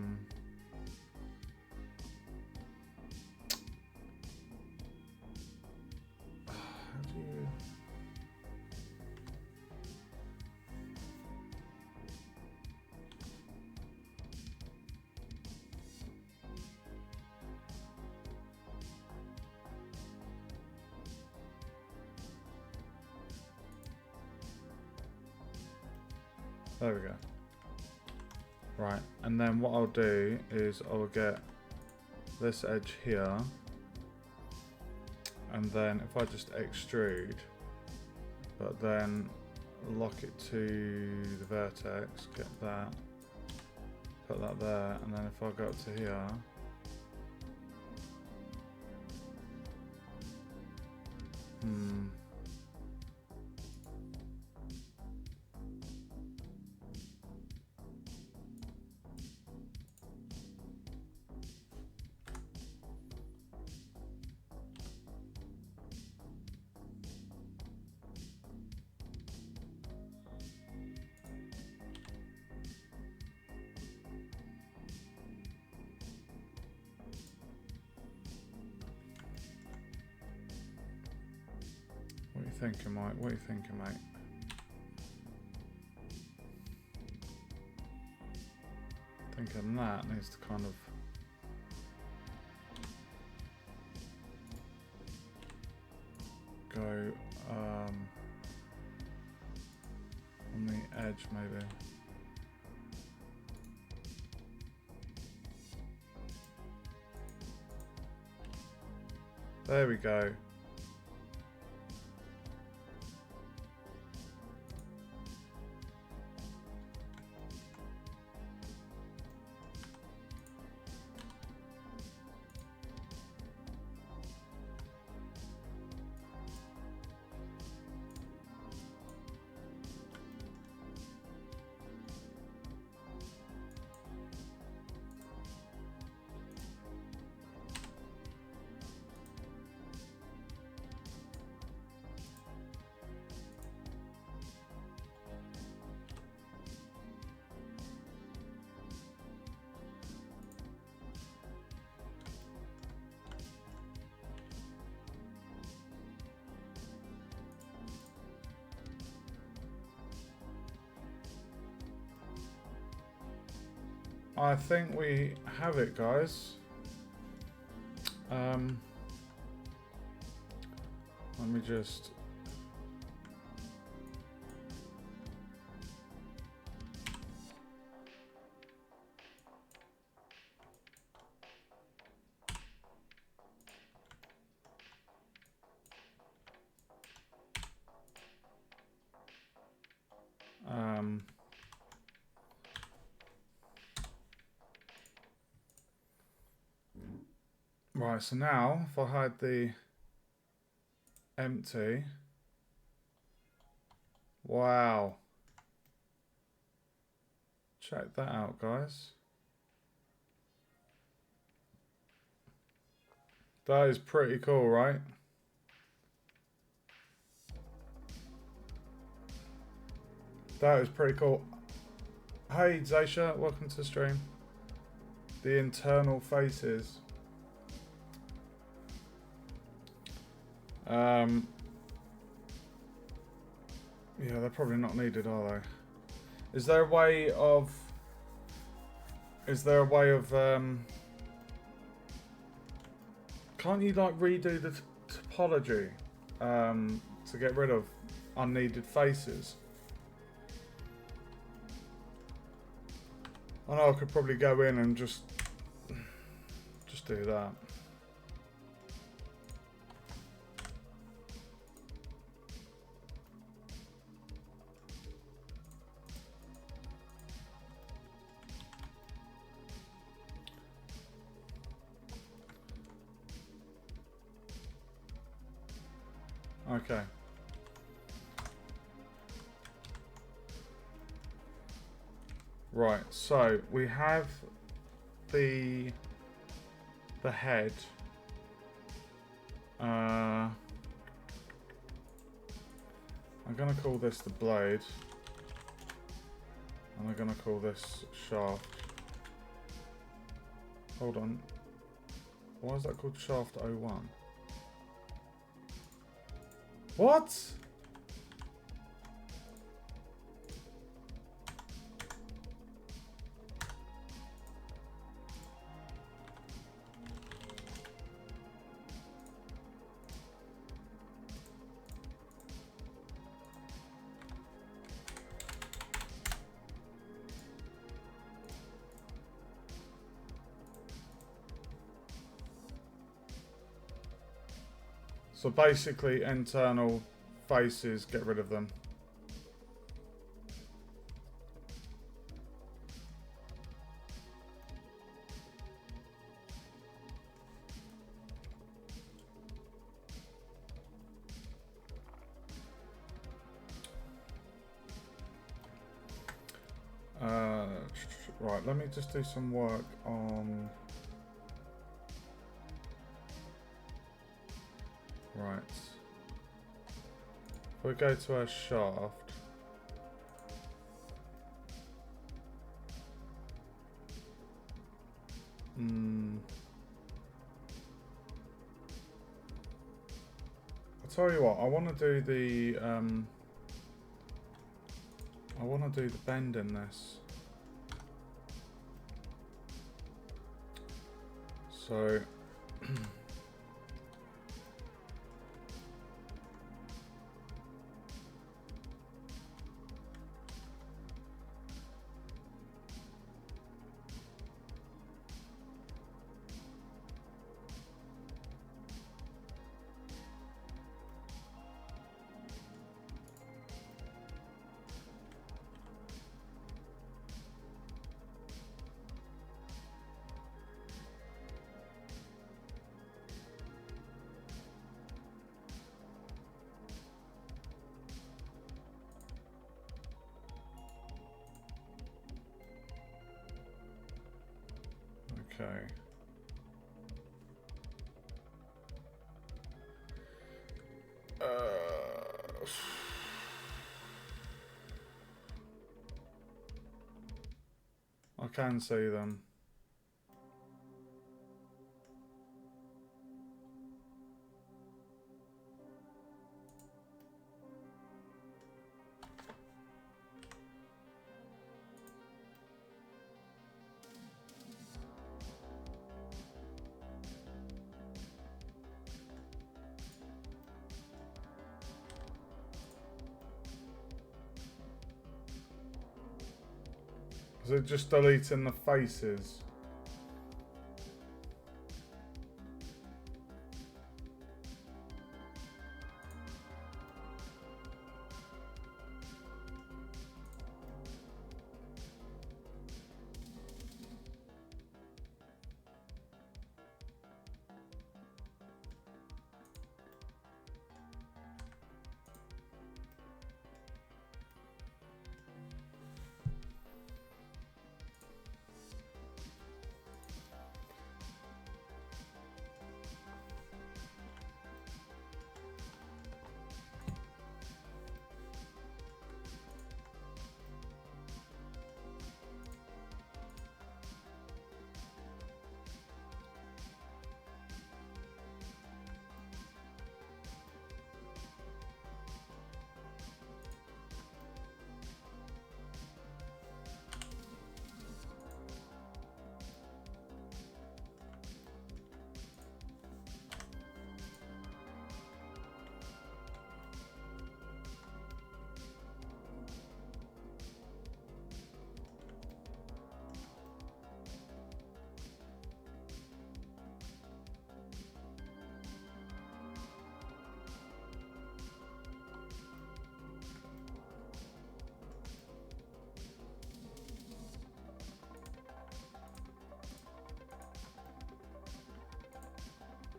do you There we go. Right, and then what I'll do is I'll get this edge here, and then if I just extrude, but then lock it to the vertex, get that, put that there, and then if I go up to here, what are you thinking, Mike? What are you thinking, mate? Thinking that needs to kind of go on the edge, maybe. There we go. I think we have it, guys. Let me just... Right, so now if I hide the empty, wow, check that out, guys. That is pretty cool, right? That is pretty cool. Hey Zaisha, welcome to the stream. The internal faces. Yeah, they're probably not needed, are they? Is there a way of... Can't you like redo the topology to get rid of unneeded faces? I know I could probably go in and just do that. Okay. Right, so we have the head. I'm gonna call this the blade. And I'm gonna call this shaft. Hold on. Why is that called shaft 01? What? So basically internal faces, get rid of them. Right, let me just do some work on... Right. If we go to our shaft... I'll tell you what, I want to do the... I want to do the bend in this. So... Okay. I can see them. Is it just deleting the faces?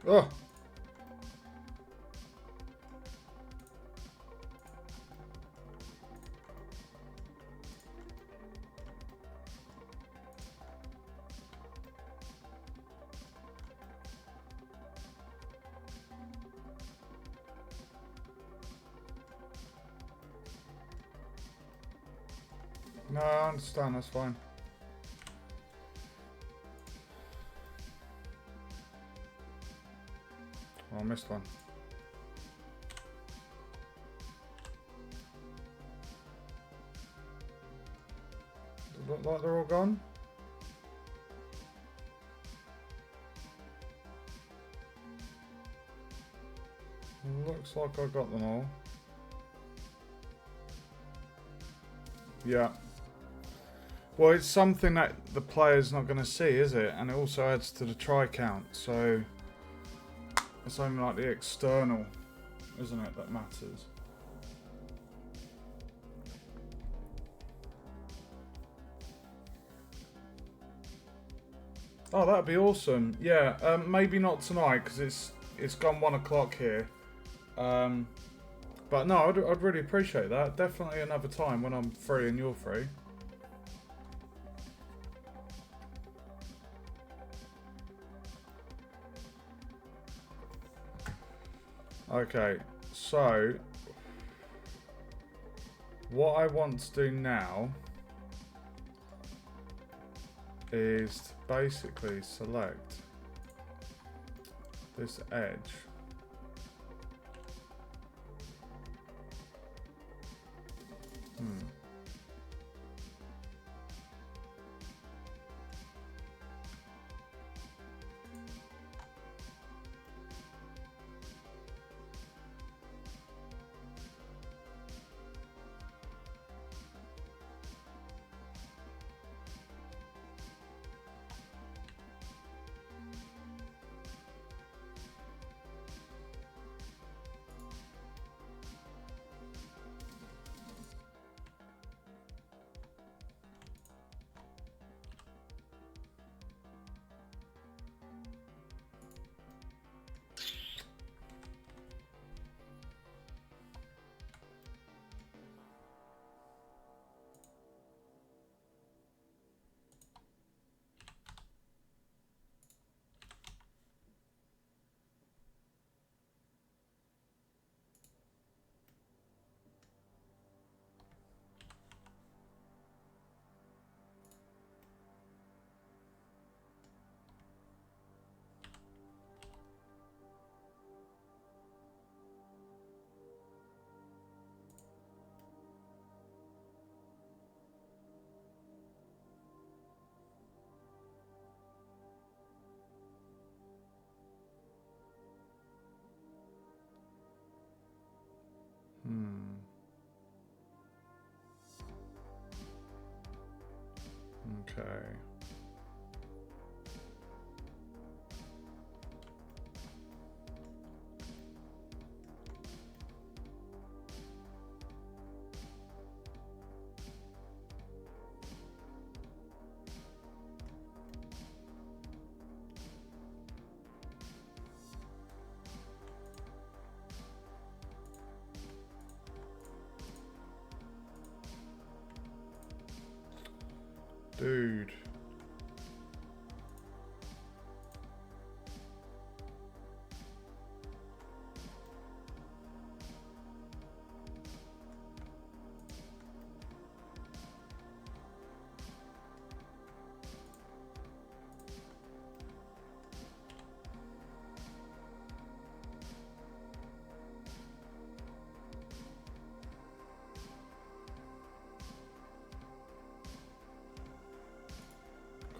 Oh! No, I understand, that's fine. Oh, I missed one. Does it look like they're all gone? Looks like I got them all. Yeah. Well, it's something that the player's not going to see, is it? And it also adds to the try count, so... It's only like the external, isn't it, that matters. Oh, that'd be awesome. Yeah, maybe not tonight because it's gone 1 o'clock here. But no, I'd really appreciate that. Definitely another time when I'm free and you're free. Okay, so what I want to do now is to basically select this edge. Okay. Dude.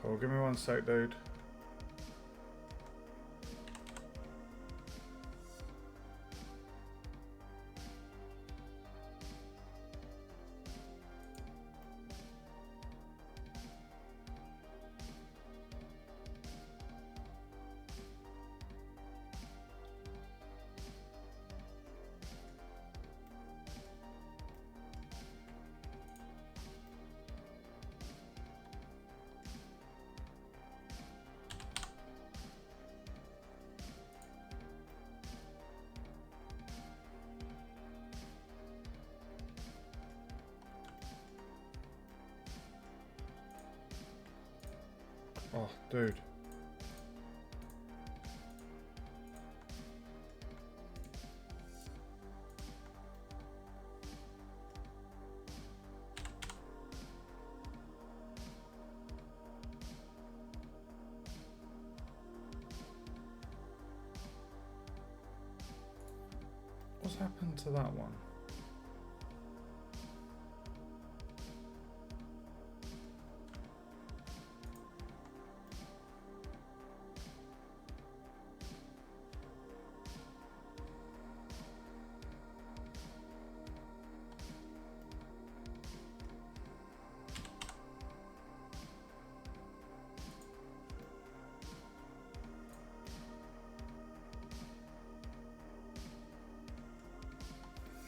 Cool, give me 1 sec, dude. Oh, dude. What's happened to that one?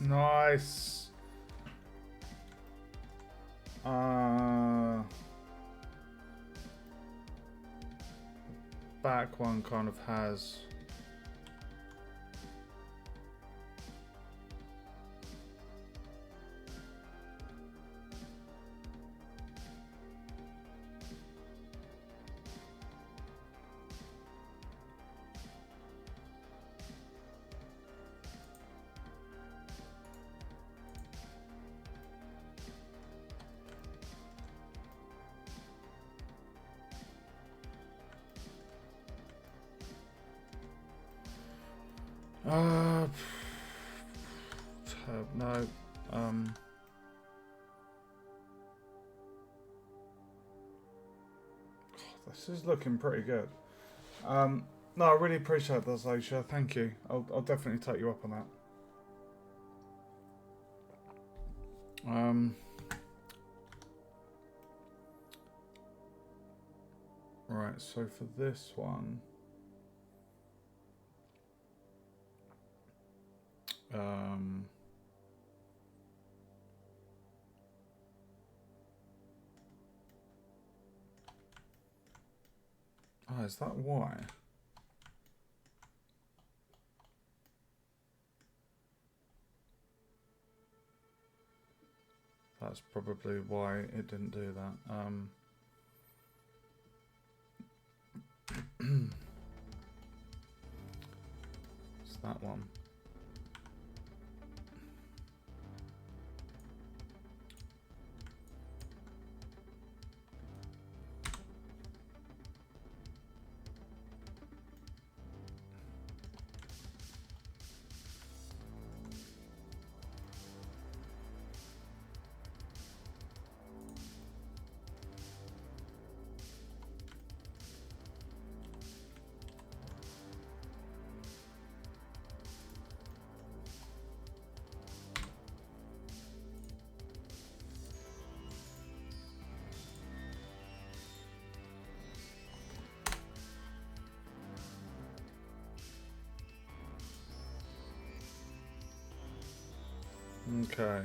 Nice. Back one kind of has. No. This is looking pretty good. No, I really appreciate that, Aisha. Thank you. I'll definitely take you up on that. Right, so for this one, oh, is that why? That's probably why it didn't do that. It's that one. Okay.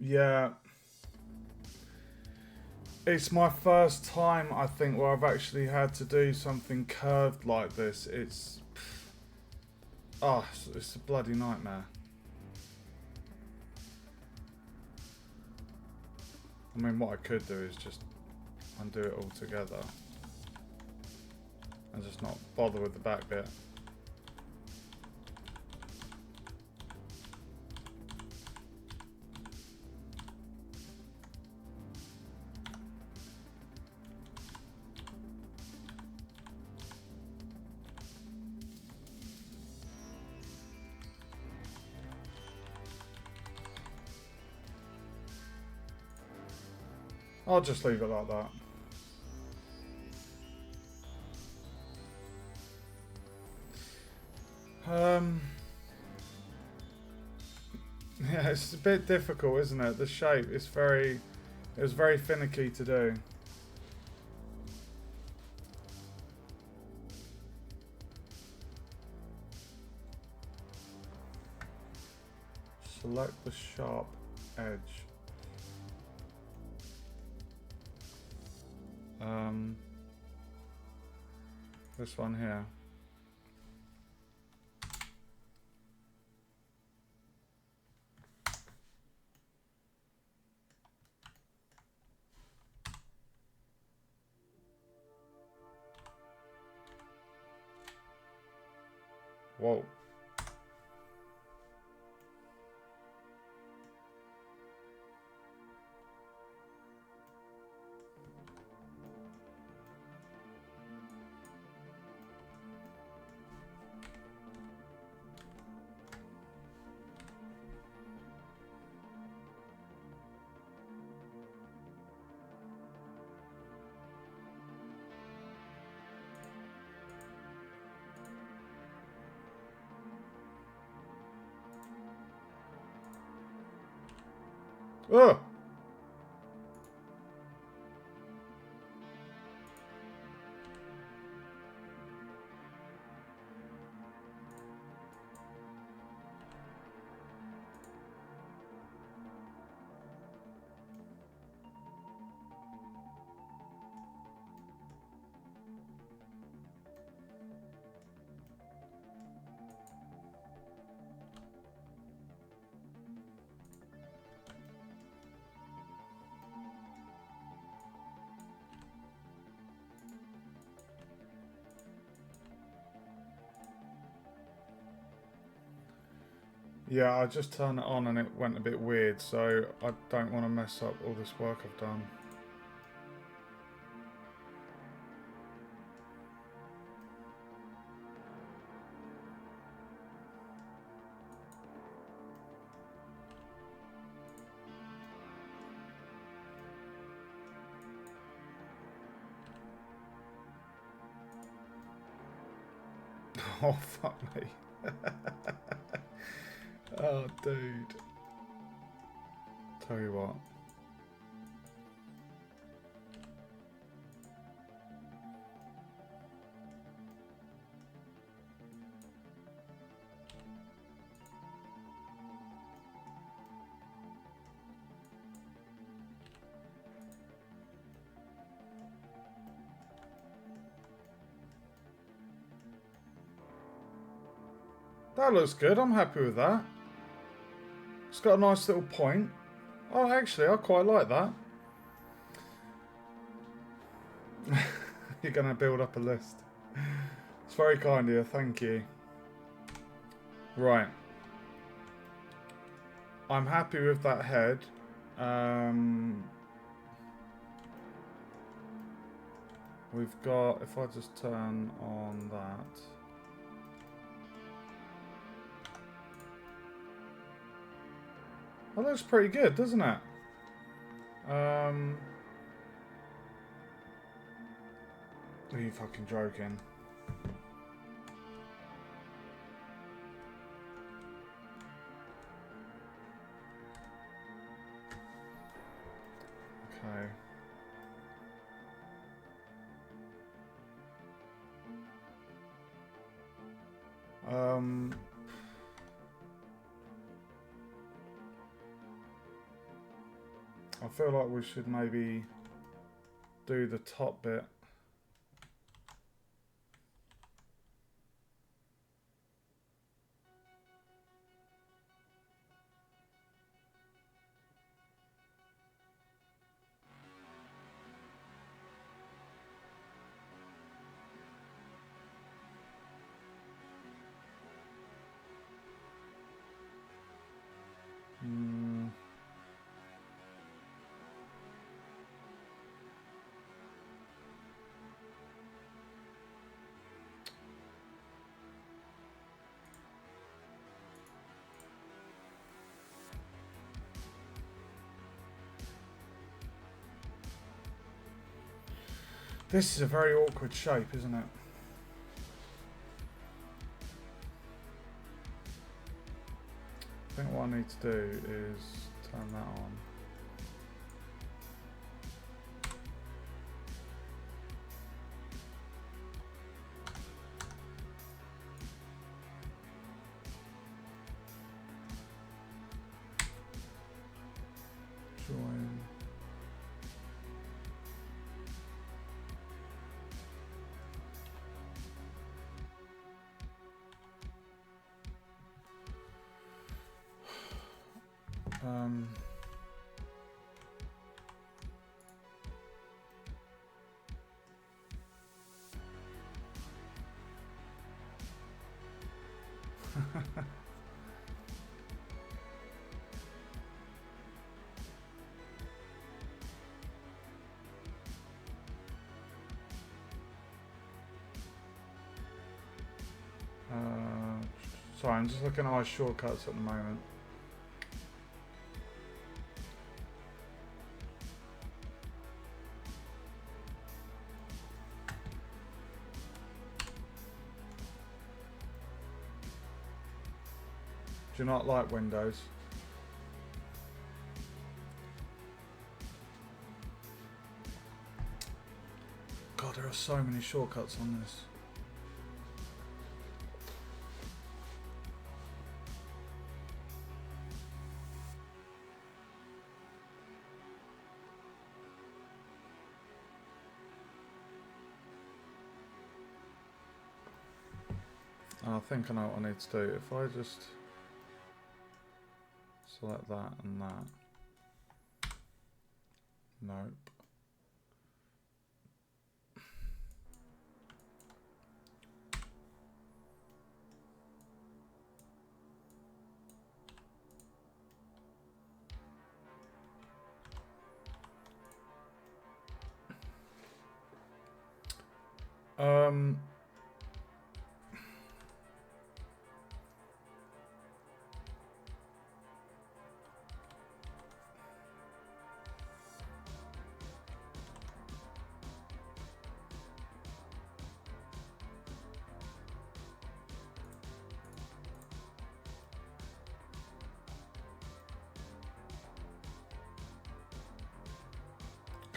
Yeah. It's my first time, I think, where I've actually had to do something curved like this. It's a bloody nightmare. I mean, what I could do is just undo it all together and just not bother with the back bit. I'll just leave it like that. Yeah, it's a bit difficult, isn't it? The shape is it was very finicky to do. Select the sharp edge. This one here. Whoa. Oh! Yeah, I just turned it on and it went a bit weird, so I don't want to mess up all this work I've done. Oh, fuck me. Oh, dude. Tell you what. That looks good. I'm happy with that. It's got a nice little point. Oh, actually, I quite like that. You're going to build up a list. It's very kind of you. Thank you. Right. I'm happy with that head. We've got... If I just turn on that... That looks pretty good, doesn't it? Are you fucking joking? Okay. I feel like we should maybe do the top bit. This is a very awkward shape, isn't it? I think what I need to do is turn that on. Join. Sorry, I'm just looking at my shortcuts at the moment. Do you not like Windows? God, there are so many shortcuts on this. I think I know what I need to do. If I just select that and that. Nope.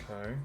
Okay.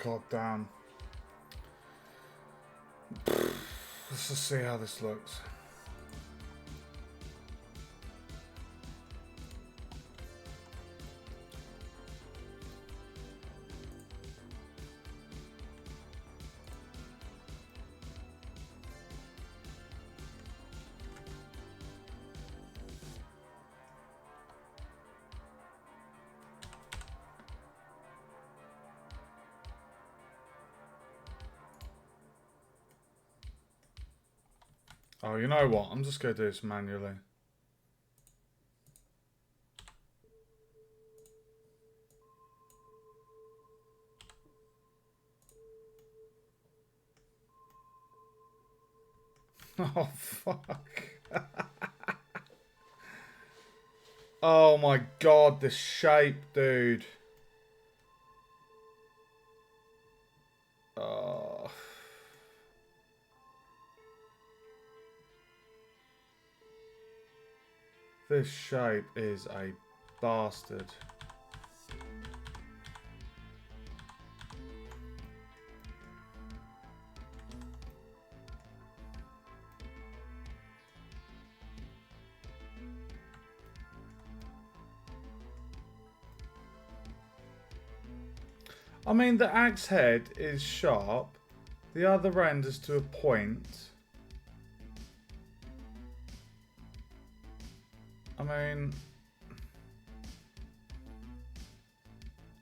God damn. Let's just see how this looks. Oh, you know what? I'm just going to do this manually. Oh, fuck. Oh my god, the shape, dude. Oh. This shape is a bastard. I mean, the axe head is sharp. The other end is to a point. I mean,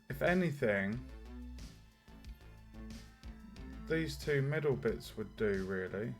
if anything, these two middle bits would do, really.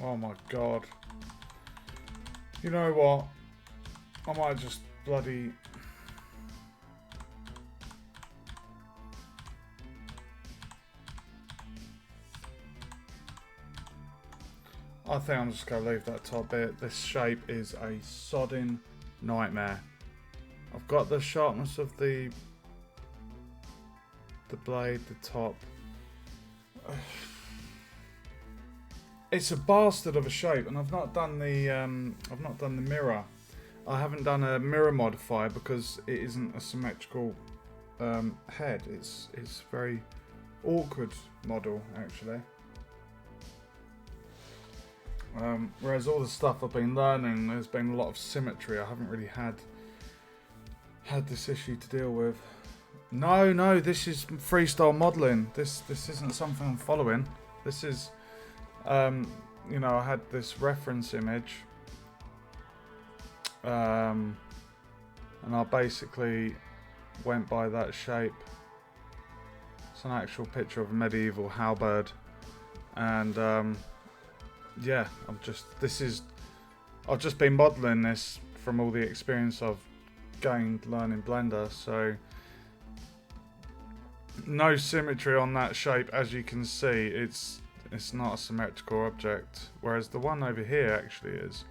Oh my god. You know what? I might just bloody... I think I'm just going to leave that top bit. This shape is a sodding nightmare. I've got the sharpness of the blade, the top. It's a bastard of a shape, and I've not done the mirror. I haven't done a mirror modifier because it isn't a symmetrical head. It's very awkward model actually. Whereas all the stuff I've been learning, there's been a lot of symmetry. I haven't really had this issue to deal with. No, this is freestyle modelling. This isn't something I'm following. This is, you know, I had this reference image, and I basically went by that shape. It's an actual picture of a medieval halberd, and yeah, I've just been modelling this from all the experience I've gained learning Blender, so no symmetry on that shape. As you can see, it's not a symmetrical object, whereas the one over here actually is.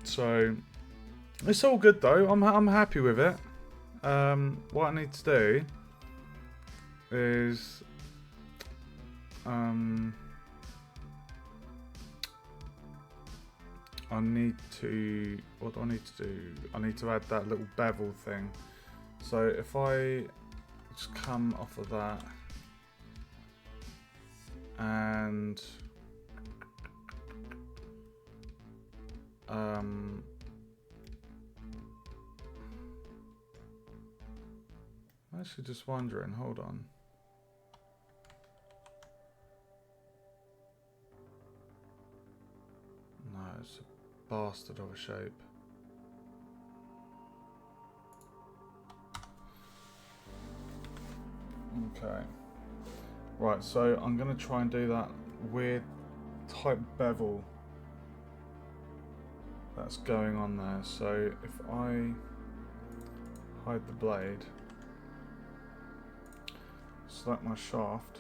So it's all good though. I'm happy with it. What I need to do is what do I need to do? I need to add that little bevel thing. So if I just come off of that and actually just wondering, hold on. No, it's a bastard of a shape. Okay. Right, so I'm going to try and do that weird type bevel that's going on there. So if I hide the blade, select my shaft,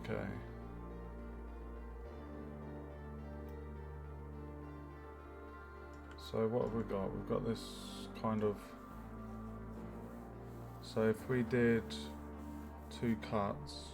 okay. So what have we got? We've got this kind of, so if we did 2 cuts,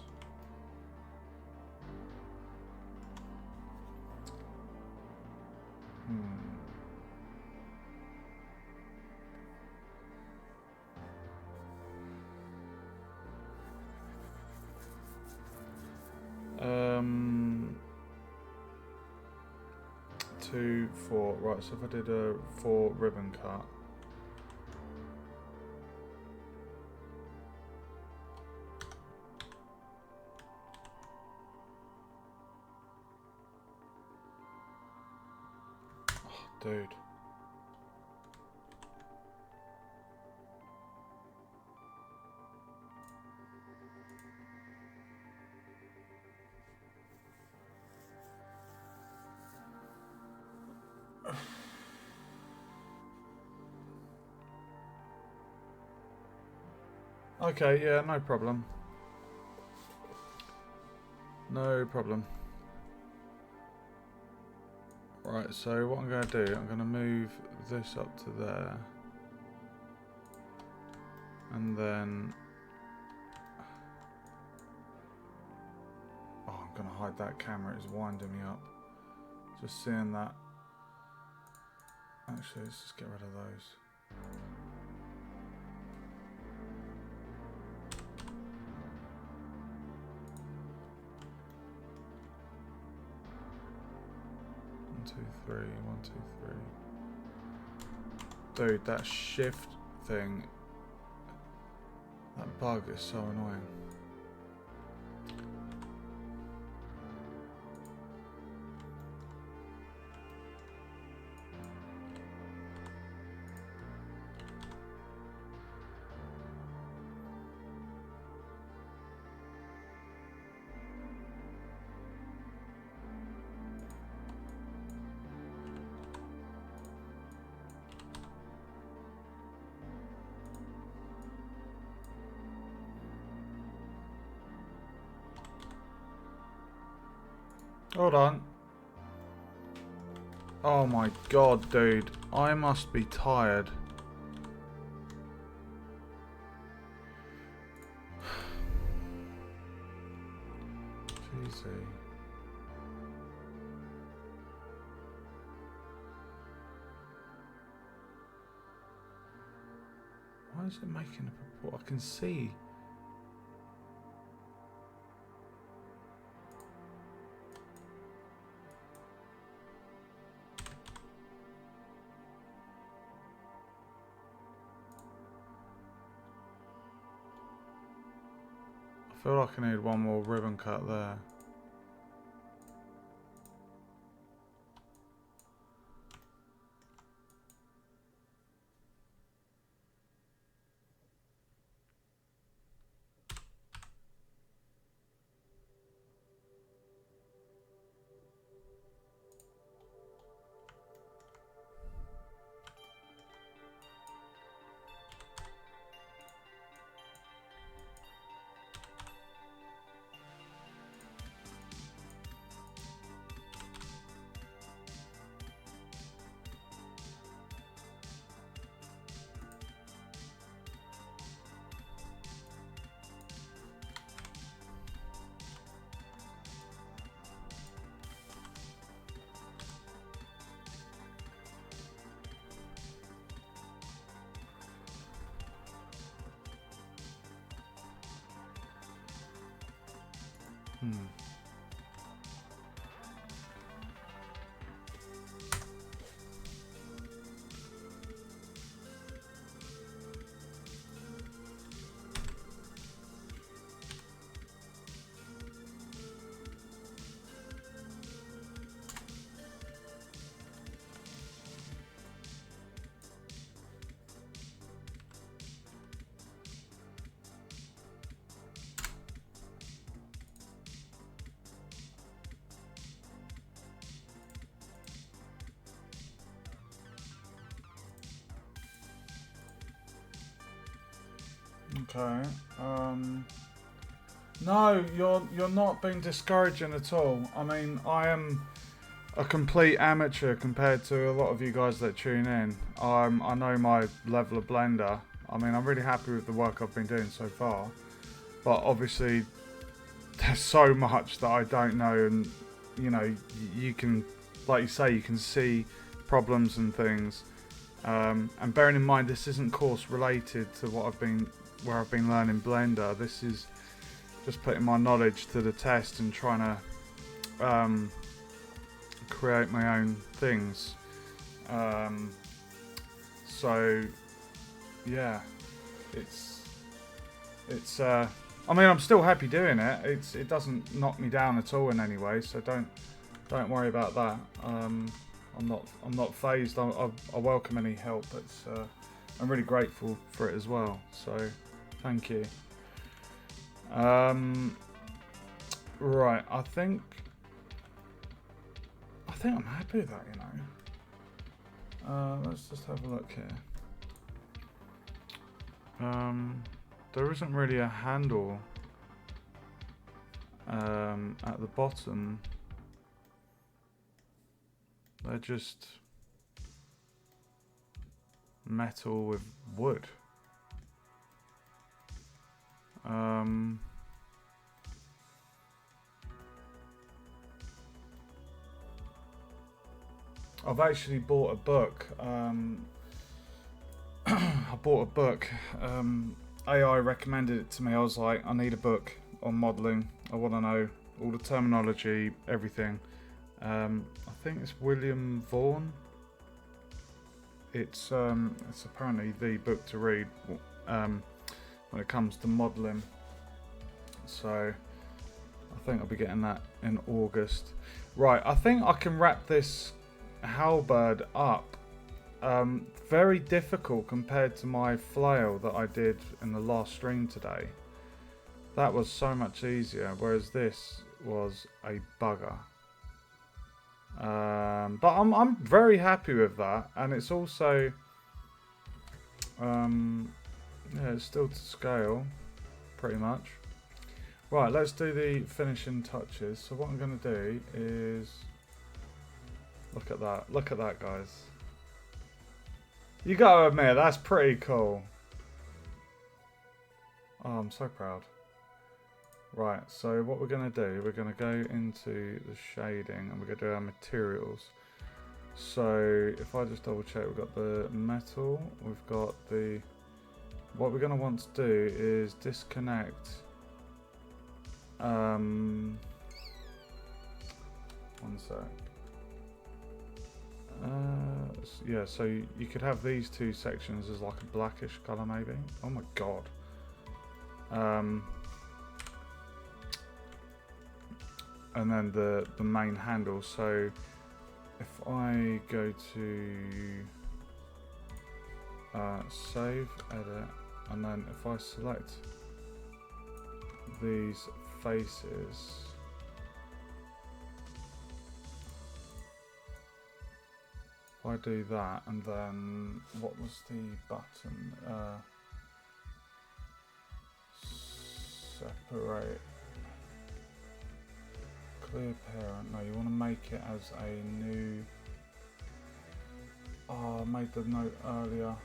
um, 2, 4, right, so if I did a 4 ribbon cut, oh, dude. Okay, yeah, no problem. No problem. Right, so what I'm going to do, I'm going to move this up to there. And then... oh, I'm going to hide that camera, it's winding me up. Just seeing that. Actually, let's just get rid of those. One, two, three, 1, 2, 3. Dude, that shift thing, that bug is so annoying. Hold on. Oh my god, dude. I must be tired. Easy. Why is it making a purport? I can see. I feel like I need one more ribbon cut there. Okay. No, you're not being discouraging at all. I mean, I am a complete amateur compared to a lot of you guys that tune in. I know my level of Blender. I mean, I'm really happy with the work I've been doing so far. But obviously, there's so much that I don't know, and you know, you can, like you say, you can see problems and things. And bearing in mind, this isn't course related to where I've been learning Blender. This is just putting my knowledge to the test and trying to create my own things. So yeah, it's I mean, I'm still happy doing it. It doesn't knock me down at all in any way, so don't worry about that. I'm not phased. I welcome any help. I'm really grateful for it as well. So thank you. Right, I think I'm happy with that, you know. Let's just have a look here. There isn't really a handle at the bottom. They're just metal with wood. I've actually bought a book. I bought a book. AI recommended it to me. I was like, I need a book on modelling. I want to know all the terminology, everything. I think it's William Vaughan. It's apparently the book to read when it comes to modelling. So I think I'll be getting that in August. Right, I think I can wrap this Halberd up. Very difficult compared to my flail that I did in the last stream today. That was so much easier, whereas this was a bugger. But I'm very happy with that, and it's also yeah, it's still to scale pretty much. Right, let's do the finishing touches. So what I'm going to do is look at that, guys. You gotta admit, that's pretty cool. Oh, I'm so proud. Right, so what we're going to do, we're going to go into the shading and we're going to do our materials. So if I just double check, we've got the metal, we've got the... What we're going to want to do is disconnect... one sec. Yeah, so you could have these two sections as like a blackish colour maybe. Oh my god. And then the main handle. So if I go to save, edit, and then if I select these faces, if I do that, and then what was the button? Separate. Clear parent. No, you want to make it as a new... Oh, I made the note earlier.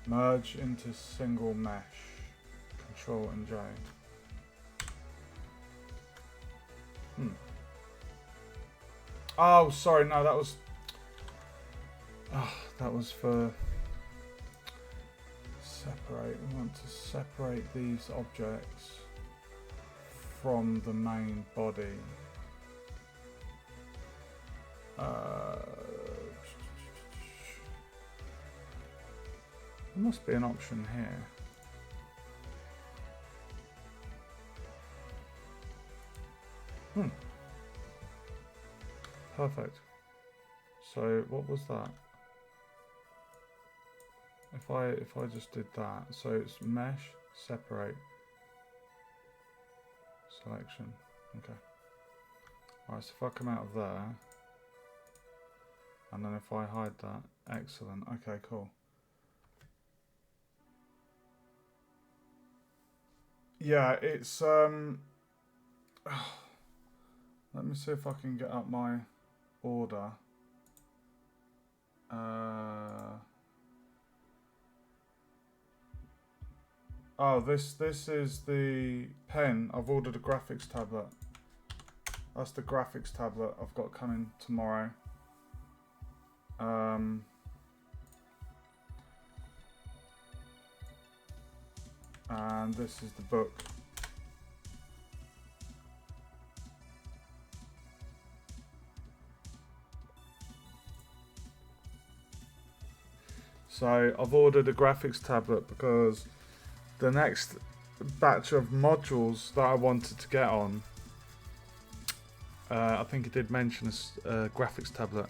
Merge into single mesh. Control and J. Oh, sorry, no, that was... Oh, that was for... Separate. We want to separate these objects from the main body. There must be an option here. Perfect. So what was that? If I just did that, so it's mesh, separate, selection. Okay. Alright, so if I come out of there, and then if I hide that, excellent. Okay, cool. Yeah, it's let me see if I can get up my order. Oh, this is the pen. I've ordered a graphics tablet. That's the graphics tablet I've got coming tomorrow. And this is the book. So I've ordered a graphics tablet because the next batch of modules that I wanted to get on, I think it did mention a graphics tablet,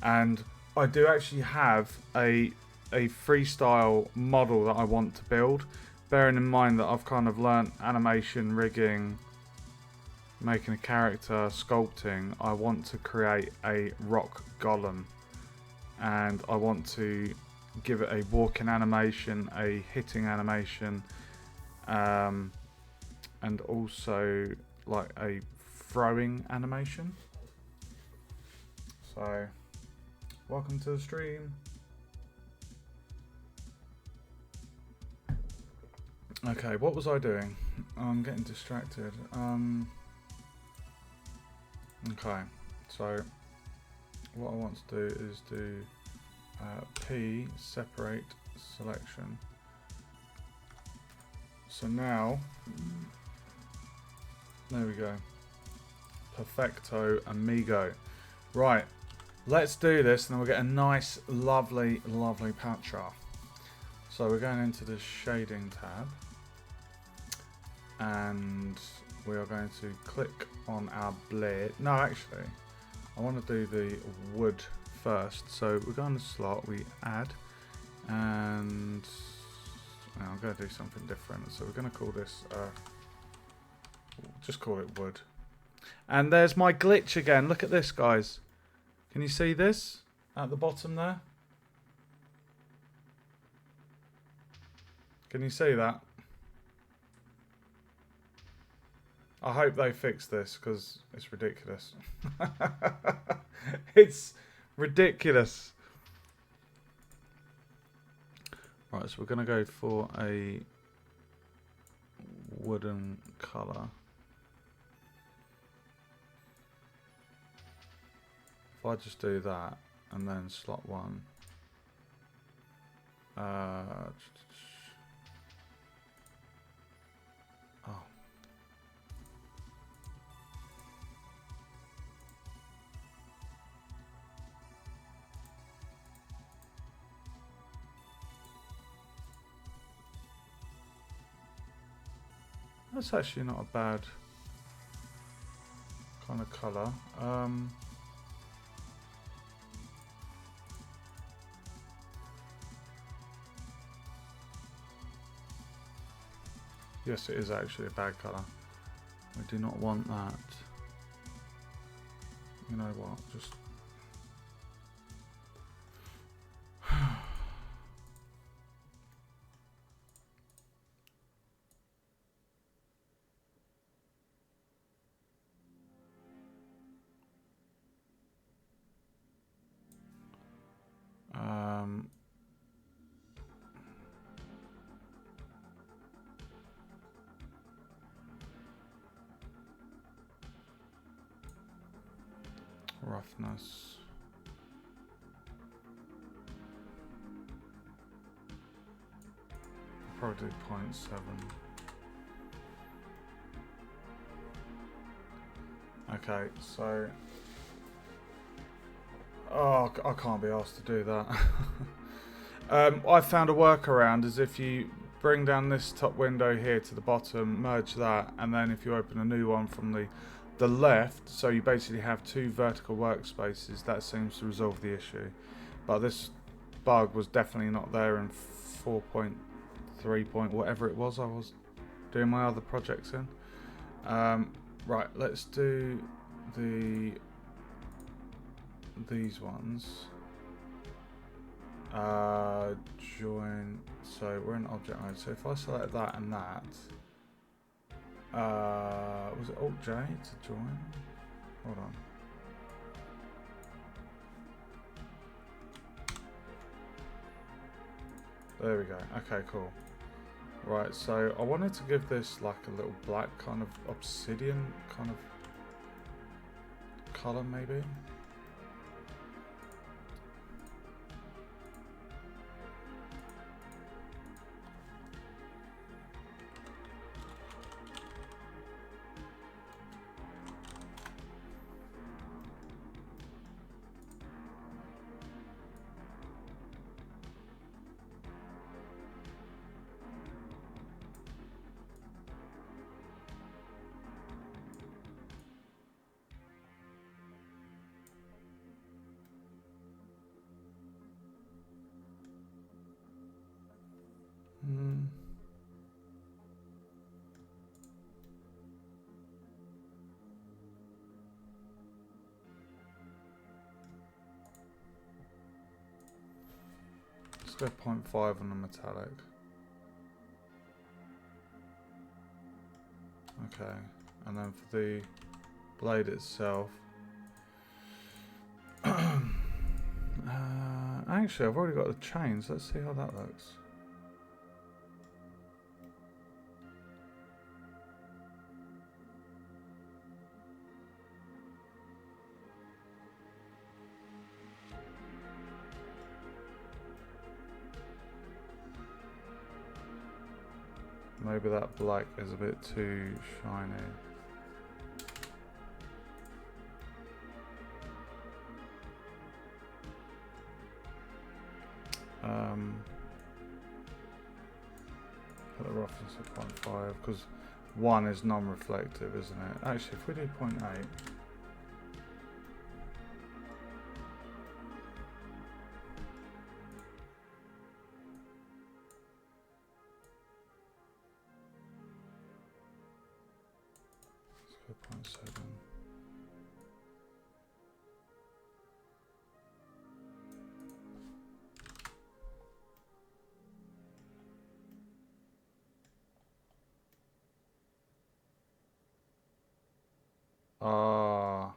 and I do actually have a freestyle model that I want to build, bearing in mind that I've kind of learnt animation, rigging, making a character, sculpting. I want to create a rock golem, and I want to give it a walking animation, a hitting animation, and also like a throwing animation. So, welcome to the stream. Okay, what was I doing? I'm getting distracted. Okay, so what I want to do is do P separate selection. So now, there we go. Perfecto amigo. Right, let's do this and then we'll get a nice, lovely picture. So we're going into the shading tab and we are going to click on our blade. No, actually, I want to do the wood first. So we're going to slot, we add, and I'm going to do something different. So we're going to call this, just call it wood. And there's my glitch again. Look at this, guys. Can you see this at the bottom there? Can you see that? I hope they fix this because it's ridiculous. It's ridiculous. Right, so we're going to go for a wooden colour. If I just do that and then slot one. Oh. That's actually not a bad kind of colour. Yes, it is actually a bad colour. We do not want that. You know what? Just roughness. Probably 0.7. Okay, so I can't be asked to do that. I found a workaround is if you bring down this top window here to the bottom, merge that, and then if you open a new one from the left, so you basically have two vertical workspaces, that seems to resolve the issue. But this bug was definitely not there in 4.3 point whatever it was I was doing my other projects in. Right, let's do these ones. Join. So we're in object mode. So if I select that and that, Was it Alt J to join? Hold on. There we go. Okay, cool. Right, so I wanted to give this like a little black kind of obsidian kind of colour maybe. Let's go 0.5 on the metallic. Okay, and then for the blade itself, actually I've already got the chains. Let's see how that looks. Maybe that black is a bit too shiny. Put the roughness at 0.5 because 1 is non-reflective, isn't it? Actually, if we do 0.8. Let's go 0.7. Ah.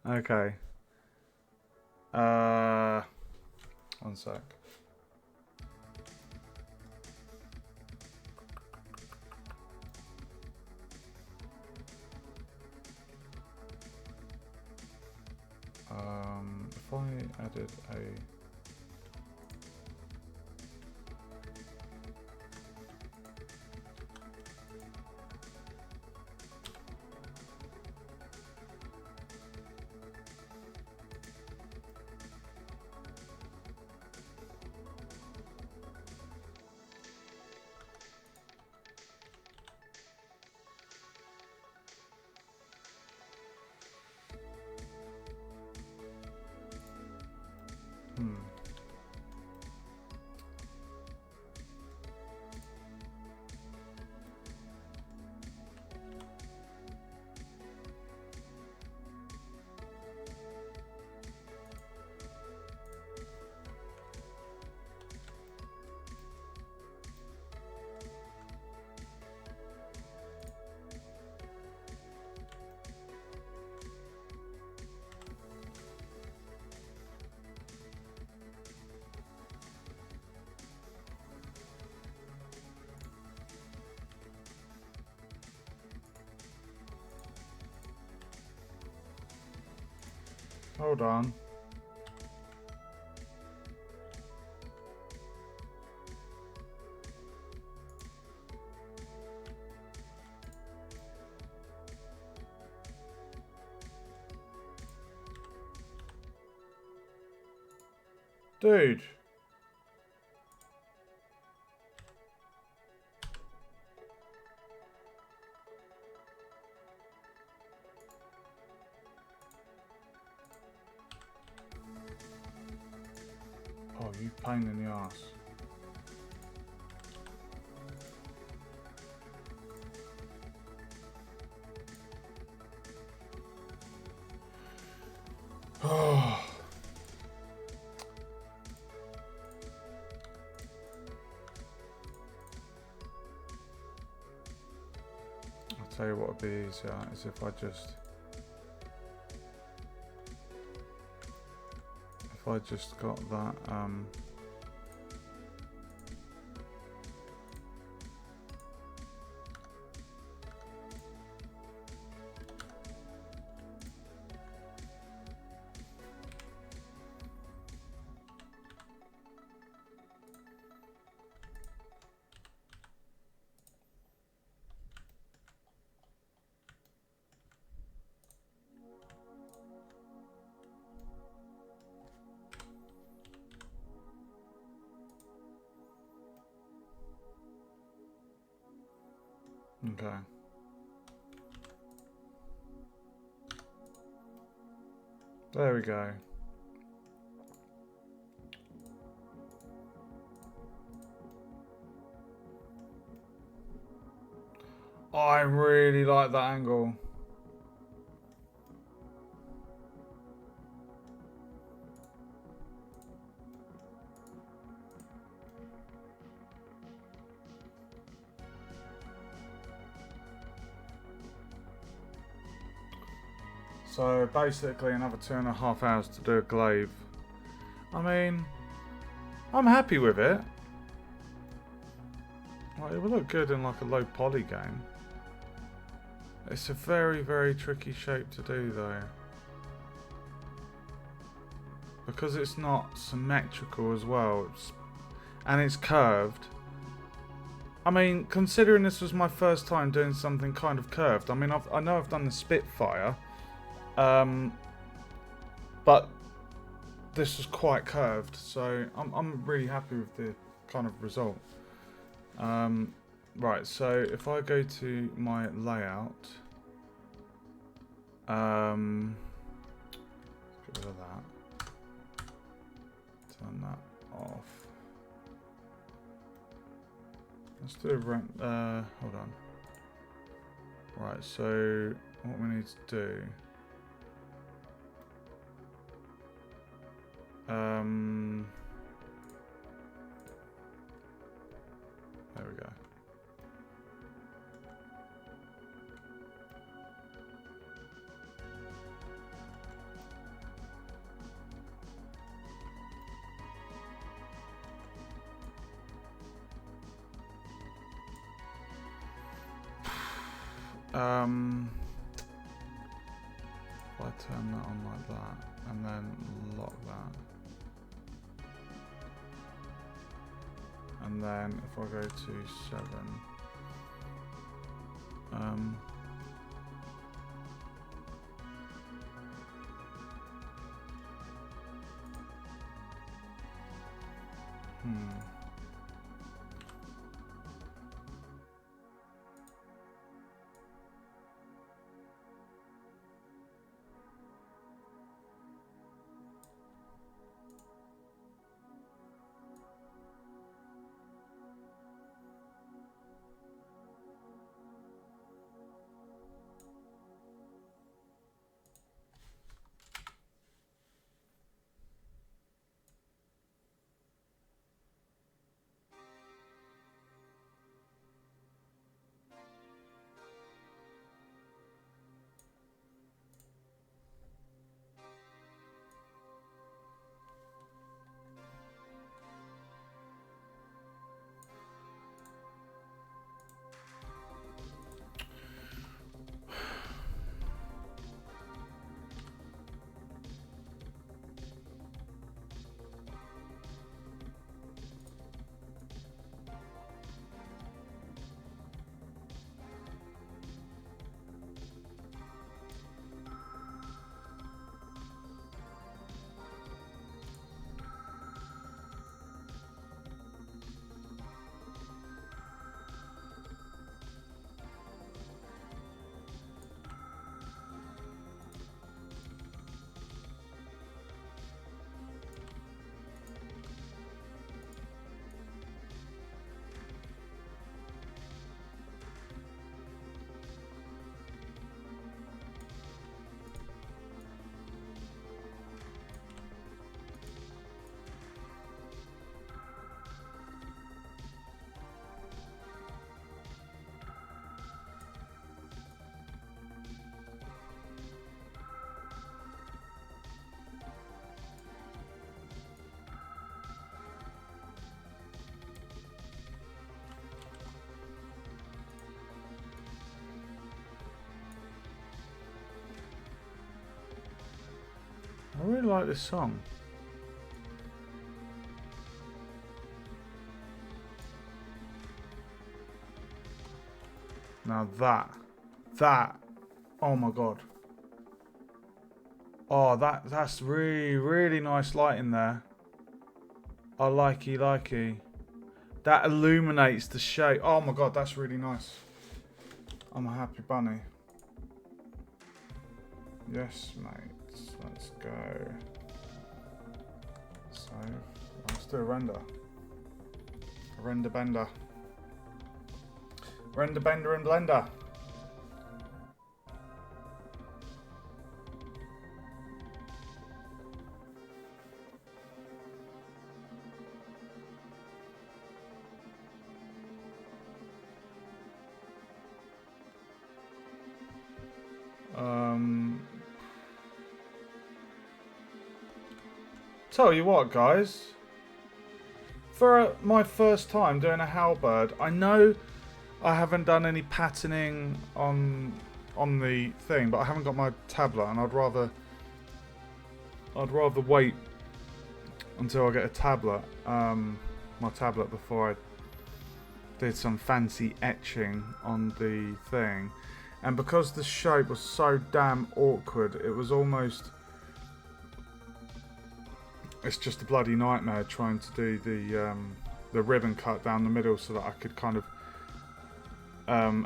Okay. One sec. If I added a hold on. Dude. Oh, you pain in the ass. tell you what would be easier is if I just got that okay. There we go. I really like that angle. So basically another 2.5 hours to do a glaive. I mean, I'm happy with it. Like, it will look good in like a low poly game. It's a very, very tricky shape to do though. Because it's not symmetrical as well, and it's curved. I mean, considering this was my first time doing something kind of curved, I mean, I know I've done the Spitfire, but this was quite curved, so I'm really happy with the kind of result. Right, so if I go to my layout, let's get rid of that, turn that off. Let's do a hold on. Right, so what we need to do, there we go. If I turn that on like that and then lock that, and then if I go to 7, like this song. Now that, oh my god. Oh, that's really nice light in there. I likey. That illuminates the shape. Oh my god, that's really nice. I'm a happy bunny. Yes, mate. Let's go. So, let's do a render. A render bender. Render bender and blender. Tell you what, guys. For my first time doing a halberd, I know I haven't done any patterning on the thing, but I haven't got my tablet, and I'd rather wait until I get a tablet, my tablet, before I did some fancy etching on the thing. And because the shape was so damn awkward, it was almost... It's just a bloody nightmare trying to do the ribbon cut down the middle so that I could kind of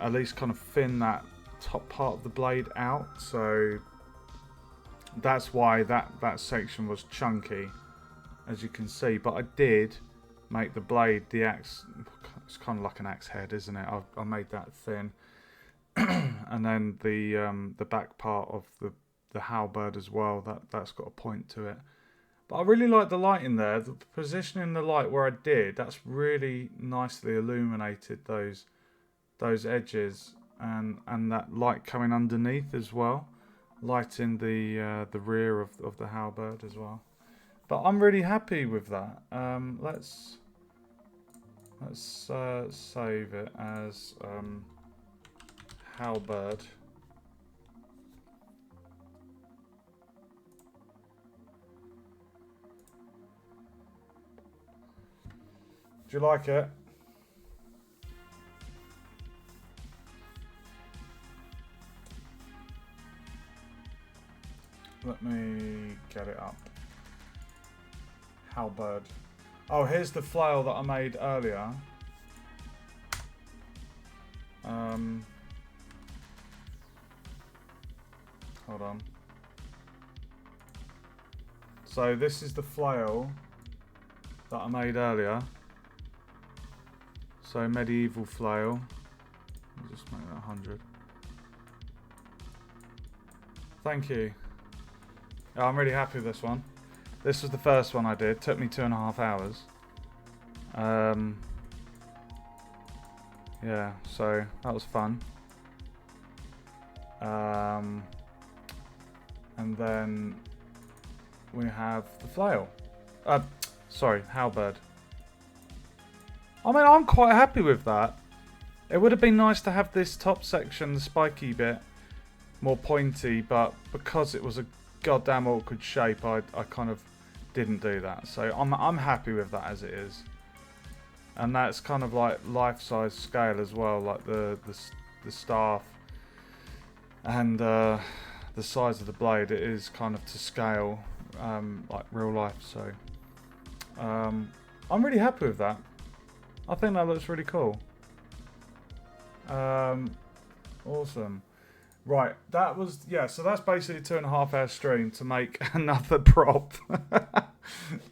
at least kind of thin that top part of the blade out. So that's why that section was chunky, as you can see. But I did make the blade, the axe, it's kind of like an axe head, isn't it? I made that thin. And then the back part of the halberd as well, that's got a point to it. But I really like the light in there. The positioning the light where I did, that's really nicely illuminated those edges, and that light coming underneath as well, lighting the rear of the halberd as well. But I'm really happy with that. Let's save it as halberd. Do you like it? Let me get it up. Halberd. Oh, here's the flail that I made earlier. Hold on. So this is the flail that I made earlier. So medieval flail. Let me just make that 100. Thank you. Yeah, I'm really happy with this one. This was the first one I did. Took me 2.5 hours. Yeah, so that was fun. And then we have the flail. Sorry, halberd. I mean, I'm quite happy with that. It would have been nice to have this top section, the spiky bit, more pointy, but because it was a goddamn awkward shape, I kind of didn't do that. So I'm happy with that as it is. And that's kind of like life-size scale as well, like the staff and the size of the blade. It is kind of to scale, like real life. So I'm really happy with that. I think that looks really cool. Awesome. Right, that was, yeah, so that's basically a 2.5 hour stream to make another prop.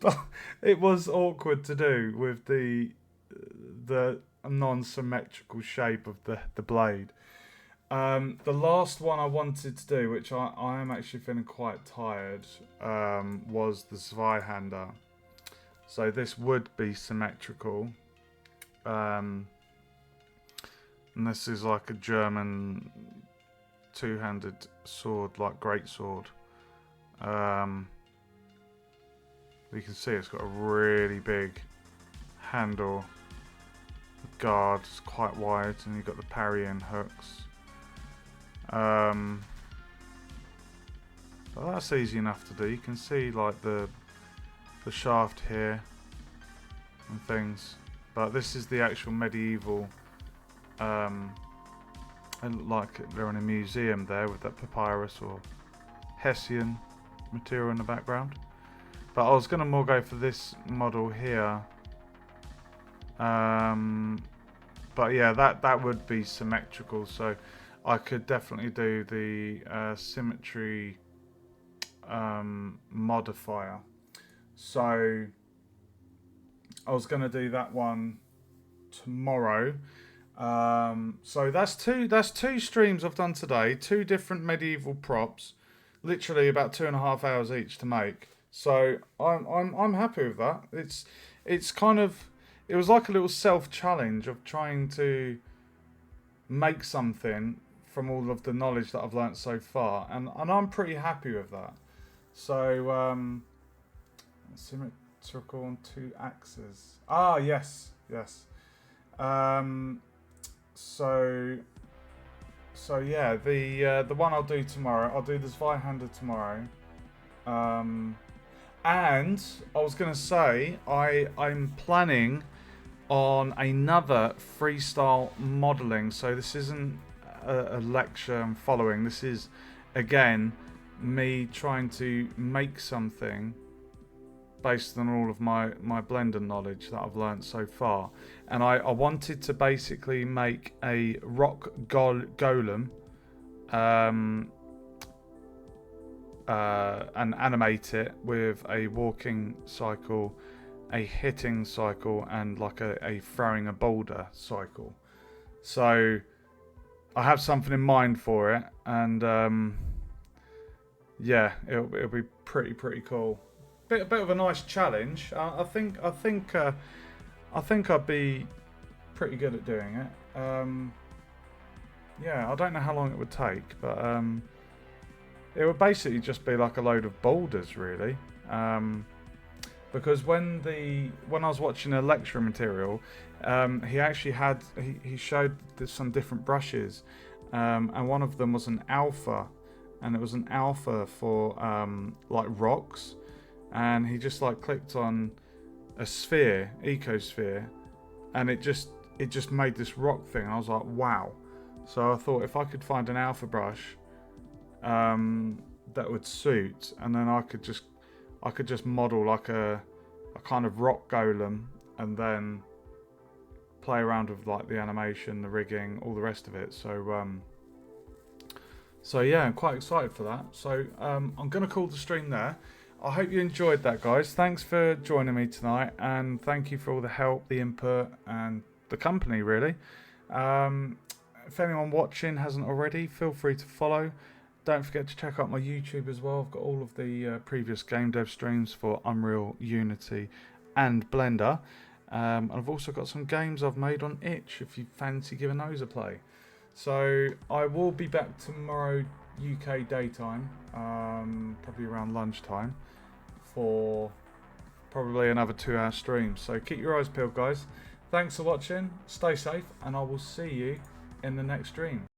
But it was awkward to do with the non-symmetrical shape of the blade. The last one I wanted to do, which I am actually feeling quite tired, was the Zweihander. So this would be symmetrical. And this is like a German two-handed sword, like great sword. You can see it's got a really big handle. The guard is quite wide, and you've got the parrying hooks. But that's easy enough to do. You can see like the shaft here and things. But this is the actual medieval. They look like they're in a museum there with that papyrus or Hessian material in the background. But I was going to more go for this model here. But yeah, that would be symmetrical, so I could definitely do the symmetry modifier. So I was going to do that one tomorrow. So that's two streams I've done today, 2 different medieval props, literally about 2.5 hours each to make. So I'm happy with that. It's kind of, it was like a little self challenge of trying to make something from all of the knowledge that I've learnt so far, and I'm pretty happy with that. So symmetrical on 2 axes. Ah, yes. So yeah, the one I'll do tomorrow, I'll do the Zweihander tomorrow. And I was going to say, I'm planning on another freestyle modelling. So this isn't a lecture I'm following. This is, again, me trying to make something based on all of my Blender knowledge that I've learnt so far. And I wanted to basically make a rock golem and animate it with a walking cycle, a hitting cycle, and like a throwing a boulder cycle. So I have something in mind for it, and yeah, it'll be pretty cool. Bit of a nice challenge. I think I'd be pretty good at doing it. Yeah, I don't know how long it would take, but it would basically just be like a load of boulders, really. Because when I was watching a lecture material, he actually he showed some different brushes, and one of them was an alpha, and it was an alpha for like rocks, and he just like clicked on a sphere, ecosphere, and it just made this rock thing. I was like, wow. So I thought if I could find an alpha brush that would suit, and then I could just model like a kind of rock golem, and then play around with like the animation, the rigging, all the rest of it. So yeah, I'm quite excited for that. So I'm gonna call the stream there. I hope you enjoyed that, guys. Thanks for joining me tonight, and thank you for all the help, the input, and the company, really. If anyone watching hasn't already, feel free to follow. Don't forget to check out my YouTube as well. I've got all of the previous game dev streams for Unreal, Unity, and Blender. And I've also got some games I've made on Itch if you fancy giving those a play. So I will be back tomorrow UK daytime, probably around lunchtime, for probably another 2-hour stream. So keep your eyes peeled, guys. Thanks for watching, stay safe, and I will see you in the next stream.